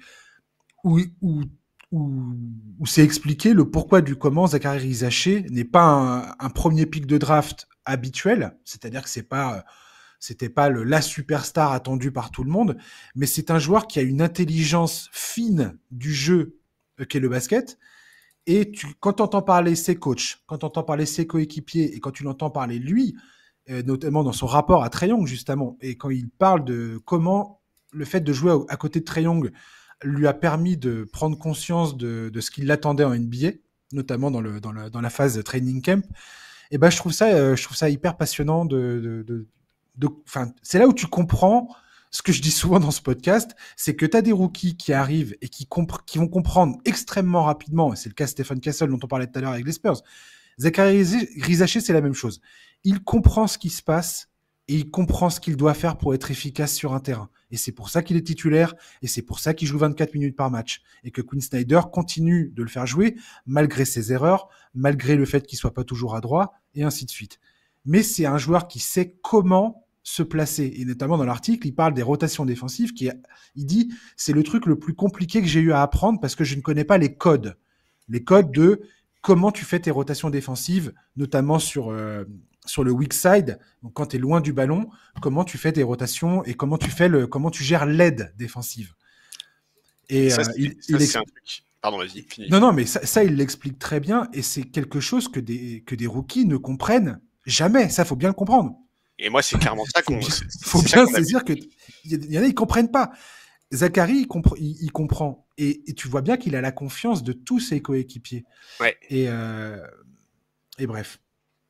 où, où, où c'est expliqué le pourquoi du comment Zachary Rizaché n'est pas un premier pick de draft habituel, c'est-à-dire que c'était pas la superstar attendue par tout le monde, mais c'est un joueur qui a une intelligence fine du jeu qu'est le basket. Et quand tu entends parler ses coachs, quand tu entends parler ses coéquipiers et quand tu l'entends parler lui, notamment dans son rapport à Trae Young justement, et quand il parle de comment le fait de jouer à côté de Trae Young lui a permis de prendre conscience de ce qui l'attendait en NBA, notamment dans la phase de training camp, et ben je trouve ça hyper passionnant c'est là où tu comprends ce que je dis souvent dans ce podcast, c'est que tu as des rookies qui arrivent et qui vont comprendre extrêmement rapidement, et c'est le cas de Stephen Castle dont on parlait tout à l'heure avec les Spurs. Zachary Rizaché, c'est la même chose. Il comprend ce qui se passe et il comprend ce qu'il doit faire pour être efficace sur un terrain. Et c'est pour ça qu'il est titulaire et c'est pour ça qu'il joue 24 minutes par match. Et que Quinn Snyder continue de le faire jouer malgré ses erreurs, malgré le fait qu'il soit pas toujours adroit et ainsi de suite. Mais c'est un joueur qui sait comment se placer. Et notamment dans l'article, il parle des rotations défensives. Il dit, c'est le truc le plus compliqué que j'ai eu à apprendre parce que je ne connais pas les codes. Les codes de comment tu fais tes rotations défensives, notamment sur le weak side, donc quand tu es loin du ballon, comment tu fais tes rotations et comment tu gères l'aide défensive. Et ça, c'est un truc. Pardon, vas-y, finis. Non, mais ça, il l'explique très bien et c'est quelque chose que des rookies ne comprennent jamais. Ça, faut bien le comprendre. Et moi, c'est clairement ça qu'on. Faut bien saisir que il y en a, ils comprennent pas. Zachary, il comprend. Et tu vois bien qu'il a la confiance de tous ses coéquipiers. Ouais. Et bref.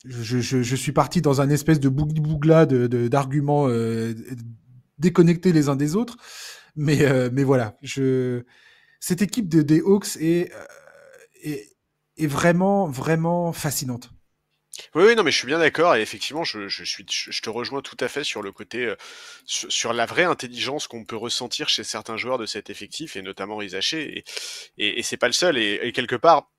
Je suis parti dans un espèce de bougli-bougla d'arguments déconnectés les uns des autres. Mais voilà. Cette équipe des Hawks est vraiment, vraiment fascinante. Oui, non, mais je suis bien d'accord et effectivement, je te rejoins tout à fait sur le côté, sur la vraie intelligence qu'on peut ressentir chez certains joueurs de cet effectif et notamment Rizaché et c'est pas le seul et quelque part,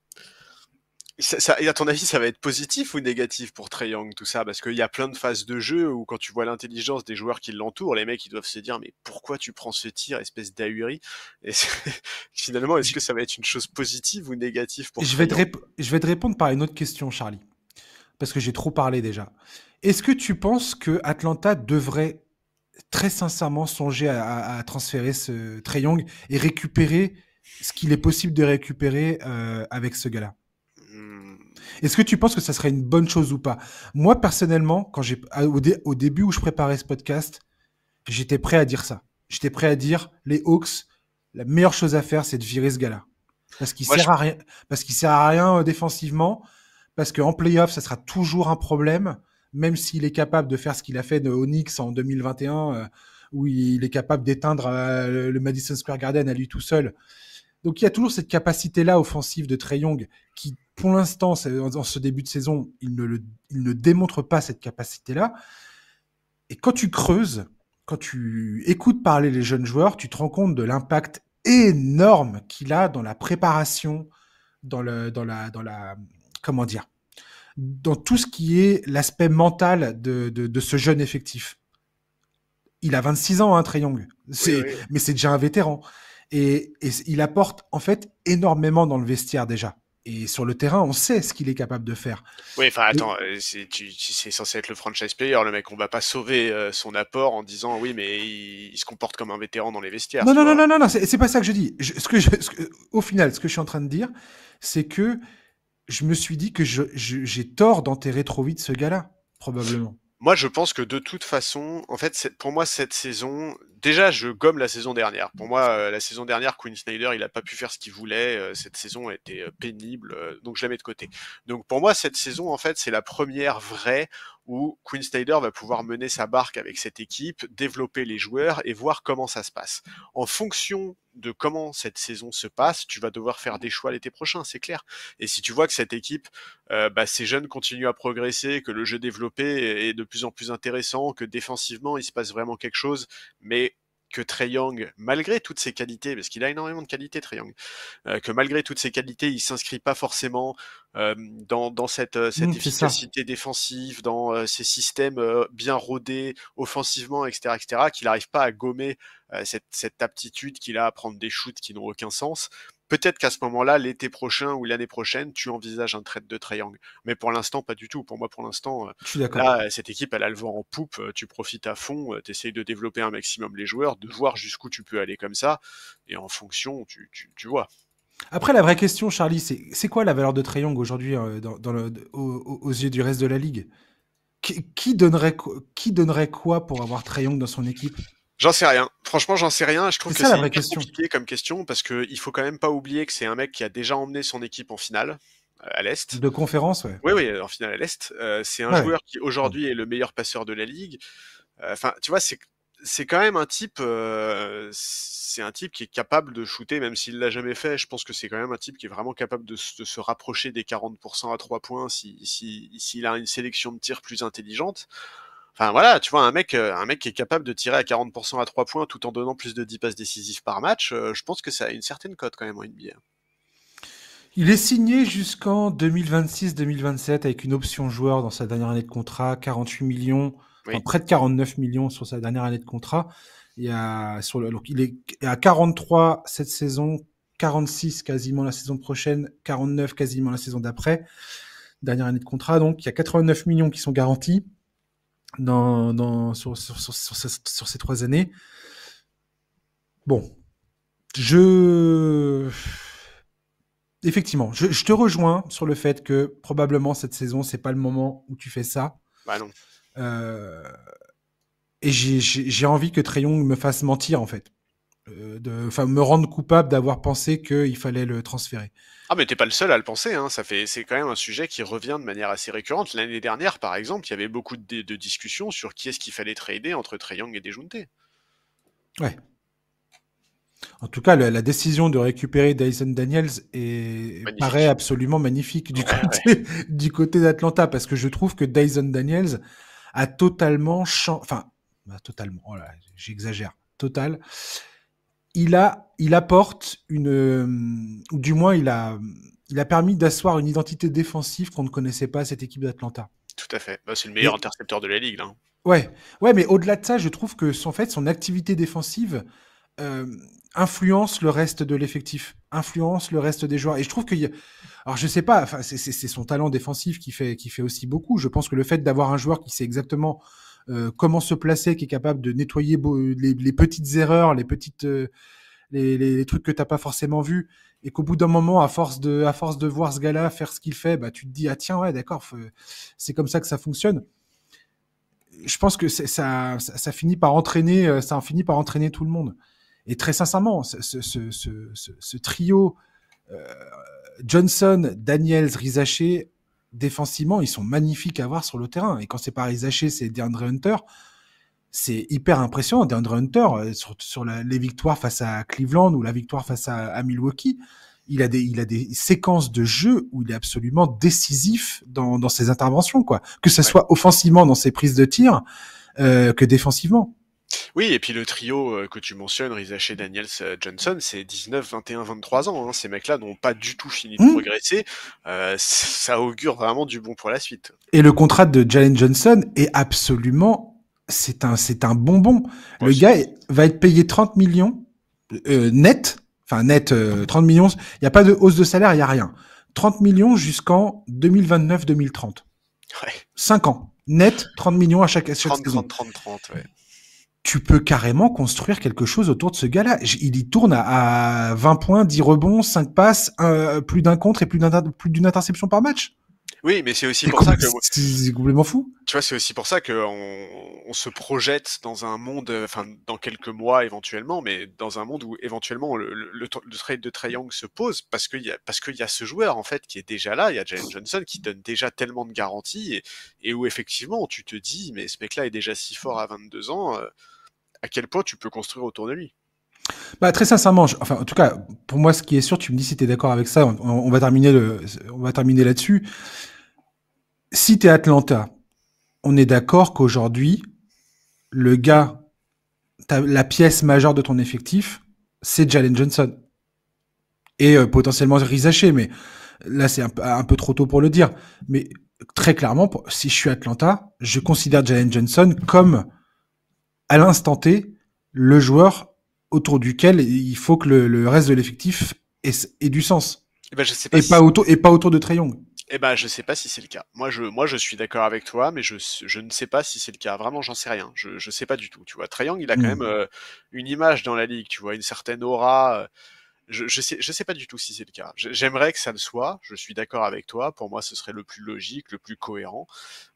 Et à ton avis, ça va être positif ou négatif pour Trae Young, tout ça? Parce qu'il y a plein de phases de jeu où quand tu vois l'intelligence des joueurs qui l'entourent, les mecs, ils doivent se dire, mais pourquoi tu prends ce tir, espèce d'ahuri? Finalement, est-ce Je, que ça va être une chose positive ou négative pour je Trae vais te Young? je vais te répondre par une autre question, Charlie, parce que j'ai trop parlé déjà. Est-ce que tu penses que Atlanta devrait très sincèrement songer à transférer ce Trae Young et récupérer ce qu'il est possible de récupérer avec ce gars-là? Hmm. Est-ce que tu penses que ça serait une bonne chose ou pas? Moi, personnellement, au début où je préparais ce podcast, j'étais prêt à dire ça. J'étais prêt à dire, les Hawks, la meilleure chose à faire, c'est de virer ce gars-là. Parce qu'il Moi, je sert à rien, parce qu'il sert à rien défensivement, parce qu'en playoff, ça sera toujours un problème, même s'il est capable de faire ce qu'il a fait de Onyx en 2021, où il est capable d'éteindre le Madison Square Garden à lui tout seul. Donc il y a toujours cette capacité-là offensive de Trae Young qui, pour l'instant, dans ce début de saison, il ne démontre pas cette capacité-là. Et quand tu creuses, quand tu écoutes parler les jeunes joueurs, tu te rends compte de l'impact énorme qu'il a dans la préparation, comment dire, dans tout ce qui est l'aspect mental de ce jeune effectif. Il a 26 ans, hein, Trae Young. Oui, oui. Mais c'est déjà un vétéran. Et il apporte, en fait, énormément dans le vestiaire déjà. Et sur le terrain, on sait ce qu'il est capable de faire. Oui, enfin, Et, attends, c'est censé être le franchise player, le mec. On va pas sauver son apport en disant, oui, mais il se comporte comme un vétéran dans les vestiaires, non, tu non, non, vois. non, non, non, c'est pas ça que je dis. Au final, ce que je suis en train de dire, c'est que je me suis dit que j'ai tort d'enterrer trop vite ce gars-là, probablement. Moi, je pense que de toute façon, en fait, pour moi, cette saison, déjà, je gomme la saison dernière. Pour moi, la saison dernière, Quinn Snyder, il a pas pu faire ce qu'il voulait. Cette saison a été pénible, donc je la mets de côté. Donc pour moi, cette saison, en fait, c'est la première vraie où Quinn Snyder va pouvoir mener sa barque avec cette équipe, développer les joueurs et voir comment ça se passe. En fonction de comment cette saison se passe, tu vas devoir faire des choix l'été prochain, c'est clair. Et si tu vois que cette équipe, ces jeunes continuent à progresser, que le jeu développé est de plus en plus intéressant, que défensivement il se passe vraiment quelque chose, mais que Trae Young, malgré toutes ses qualités, parce qu'il a énormément de qualités, Trae Young, que malgré toutes ses qualités, il s'inscrit pas forcément dans cette C'est ça. efficacité défensive, dans ces systèmes bien rodés offensivement, etc., qu'il n'arrive pas à gommer cette aptitude qu'il a à prendre des shoots qui n'ont aucun sens. Peut-être qu'à ce moment-là, l'été prochain ou l'année prochaine, tu envisages un trade de Trae Young. Mais pour l'instant, pas du tout. Pour moi, pour l'instant, Je suis d'accord. là, cette équipe, elle a le vent en poupe. Tu profites à fond, tu essayes de développer un maximum les joueurs, de voir jusqu'où tu peux aller comme ça. Et en fonction, tu vois. Après, la vraie question, Charlie, c'est quoi la valeur de Trae Young aujourd'hui aux yeux du reste de la ligue? Qui donnerait quoi pour avoir Trae Young dans son équipe? J'en sais rien. Franchement, j'en sais rien. Je trouve C'est que ça la c'est vraie hyper question. compliqué comme question parce qu'il faut quand même pas oublier que c'est un mec qui a déjà emmené son équipe en finale à l'Est. De conférence, ouais. Oui, oui, en finale à l'Est. C'est un Ouais. joueur qui aujourd'hui est le meilleur passeur de la ligue. Enfin, tu vois, c'est quand même un type. C'est un type qui est capable de shooter, même s'il l'a jamais fait. Je pense que c'est quand même un type qui est vraiment capable de se rapprocher des 40% à 3 points s'il a une sélection de tirs plus intelligente. Enfin voilà, tu vois, un mec qui est capable de tirer à 40% à 3 points tout en donnant plus de 10 passes décisives par match, je pense que ça a une certaine cote quand même en NBA. Il est signé jusqu'en 2026-2027 avec une option joueur dans sa dernière année de contrat, 48 millions, enfin Oui. près de 49 millions sur sa dernière année de contrat. Donc il est à 43 cette saison, 46 quasiment la saison prochaine, 49 quasiment la saison d'après. Dernière année de contrat, donc il y a 89 millions qui sont garantis sur ces 3 années. Bon, je effectivement, je te rejoins sur le fait que probablement cette saison, c'est pas le moment où tu fais ça. Bah non. Euh, et j'ai envie que Trae Young me fasse mentir, en fait. Enfin, me rendre coupable d'avoir pensé qu'il fallait le transférer. Ah mais t'es pas le seul à le penser, hein. C'est quand même un sujet qui revient de manière assez récurrente. L'année dernière, par exemple, il y avait beaucoup de discussions sur qui est-ce qu'il fallait trader entre Trae Young et Dejounte. Ouais. En tout cas, la décision de récupérer Dyson Daniels paraît Magnifique. absolument magnifique Ouais, ouais. du côté d'Atlanta, parce que je trouve que Dyson Daniels a totalement changé. Enfin, totalement, oh là, j'exagère. Total. il apporte ou du moins il a permis d'asseoir une identité défensive qu'on ne connaissait pas à cette équipe d'Atlanta. Tout à fait. Bah, c'est le meilleur Et intercepteur de la ligue, là. ouais, mais au-delà de ça, je trouve que en fait son activité défensive euh, influence le reste de l'effectif, influence le reste des joueurs. Et je trouve alors je sais pas, enfin c'est son talent défensif qui fait aussi beaucoup. Je pense que le fait d'avoir un joueur qui sait exactement comment se placer, qui est capable de nettoyer les petites erreurs, les trucs que t'as pas forcément vus, et qu'au bout d'un moment, à force de voir ce gars-là faire ce qu'il fait, bah tu te dis ah tiens ouais d'accord, c'est comme ça que ça fonctionne. Je pense que ça finit par entraîner, ça en finit par entraîner tout le monde. Et très sincèrement, ce trio euh, Johnson, Daniels, Rizaché, défensivement, ils sont magnifiques à voir sur le terrain. Et quand c'est pas Rizaché, c'est DeAndre Hunter. C'est hyper impressionnant. DeAndre Hunter, sur les victoires face à Cleveland ou la victoire face à Milwaukee, il a des séquences de jeu où il est absolument décisif dans ses interventions, quoi. Que ce soit offensivement dans ses prises de tir, que défensivement. Oui, et puis le trio que tu mentionnes, Rizaché, Daniels, Johnson, c'est 19, 21, 23 ans. Hein. Ces mecs-là n'ont pas du tout fini de progresser. Ça augure vraiment du bon pour la suite. Et le contrat de Jalen Johnson est absolument... C'est un bonbon. Ouais, le gars va être payé 30 millions net. Enfin, net, 30 millions. Il n'y a pas de hausse de salaire, il n'y a rien. 30 millions jusqu'en 2029-2030. Ouais. 5 ans. Net, 30 millions à chaque saison. 30, ouais. Tu peux carrément construire quelque chose autour de ce gars-là. Il y tourne à 20 points, 10 rebonds, 5 passes, plus d'un contre et plus d'une interception par match. Oui, mais c'est aussi pour ça que... C'est complètement fou. Tu vois, c'est aussi pour ça qu'on se projette dans un monde, enfin, dans quelques mois éventuellement, mais dans un monde où éventuellement le trade de Trae Young se pose parce qu'il y a ce joueur, en fait, qui est déjà là. Il y a Jalen Johnson qui donne déjà tellement de garanties et où effectivement, tu te dis, mais ce mec-là est déjà si fort à 22 ans, à quel point tu peux construire autour de lui? Bah, très sincèrement, enfin, en tout cas, pour moi, ce qui est sûr, tu me dis si t'es d'accord avec ça, on va terminer là-dessus. Si t'es Atlanta, on est d'accord qu'aujourd'hui, le gars, la pièce majeure de ton effectif, c'est Jalen Johnson. Et potentiellement Rizaché, mais là, c'est un peu trop tôt pour le dire. Mais très clairement, si je suis Atlanta, je considère Jalen Johnson comme, à l'instant T, le joueur autour duquel il faut que le reste de l'effectif ait du sens. Et ben, je sais pas pas autour de Trae Young. Eh ben, je sais pas si c'est le cas. Moi, je suis d'accord avec toi, mais je ne sais pas si c'est le cas. Vraiment, j'en sais rien. Je sais pas du tout. Tu vois, Trae Young, il a quand même une image dans la ligue. Tu vois, une certaine aura. Je sais pas du tout si c'est le cas. J'aimerais que ça le soit. Je suis d'accord avec toi. Pour moi, ce serait le plus logique, le plus cohérent.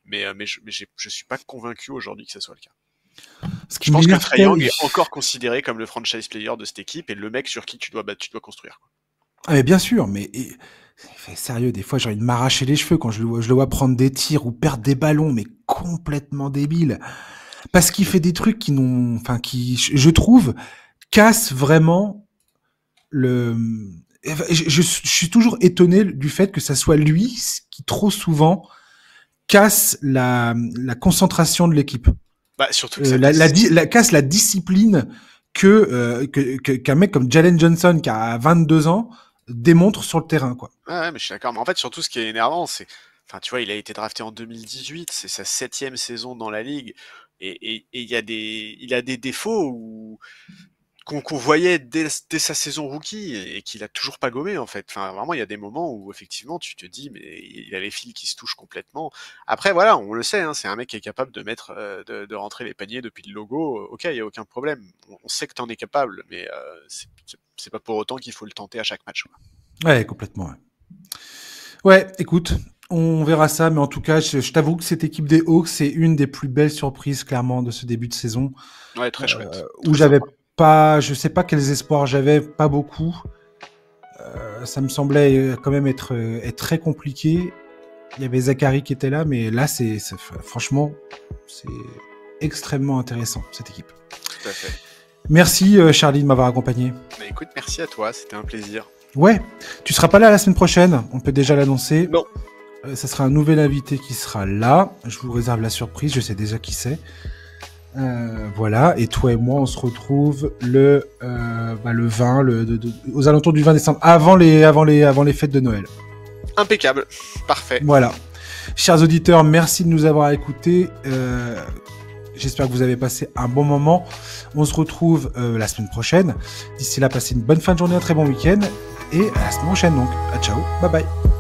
Mais je suis pas convaincu aujourd'hui que ça soit le cas. Je pense que Trae Young est encore considéré comme le franchise player de cette équipe et le mec sur qui tu dois construire. Ah, mais bien sûr, mais sérieux, des fois j'ai envie de m'arracher les cheveux quand je le vois prendre des tirs ou perdre des ballons, mais complètement débile. Parce qu'il fait des trucs qui, je trouve, cassent vraiment je suis toujours étonné du fait que ça soit lui qui trop souvent casse la concentration de l'équipe. Bah, surtout casse la discipline qu'un mec comme Jalen Johnson qui a 22 ans démontre sur le terrain, quoi. Ouais, mais je suis d'accord. Mais en fait, surtout, ce qui est énervant, c'est, enfin, tu vois, il a été drafté en 2018, c'est sa 7e saison dans la ligue, et il a des défauts qu'on voyait dès sa saison rookie et qu'il a toujours pas gommé, en fait. Enfin, vraiment, il y a des moments où effectivement, tu te dis, mais il a les fils qui se touchent complètement. Après, voilà, on le sait, hein, c'est un mec qui est capable de mettre, de rentrer les paniers depuis le logo. Ok, il y a aucun problème. On sait que t'en es capable, mais c'est pas pour autant qu'il faut le tenter à chaque match. Quoi. Ouais, complètement. Ouais, écoute, on verra ça, mais en tout cas, je t'avoue que cette équipe des Hawks, c'est une des plus belles surprises, clairement, de ce début de saison. Ouais, très chouette. Où j'avais pas, je sais pas quels espoirs j'avais, pas beaucoup. Ça me semblait quand même être très compliqué. Il y avait Zachary qui était là, mais là, franchement, c'est extrêmement intéressant, cette équipe. Tout à fait. Merci, Charlie, de m'avoir accompagné. Bah, écoute, merci à toi, c'était un plaisir. Ouais, tu seras pas là la semaine prochaine, on peut déjà l'annoncer. Non. Ça sera un nouvel invité qui sera là. Je vous réserve la surprise, je sais déjà qui c'est. Voilà, et toi et moi, on se retrouve le 20, aux alentours du 20 décembre, avant les fêtes de Noël. Impeccable, parfait. Voilà. Chers auditeurs, merci de nous avoir écoutés. J'espère que vous avez passé un bon moment. On se retrouve la semaine prochaine. D'ici là, passez une bonne fin de journée, un très bon week-end. Et à la semaine prochaine donc. Ciao, bye bye.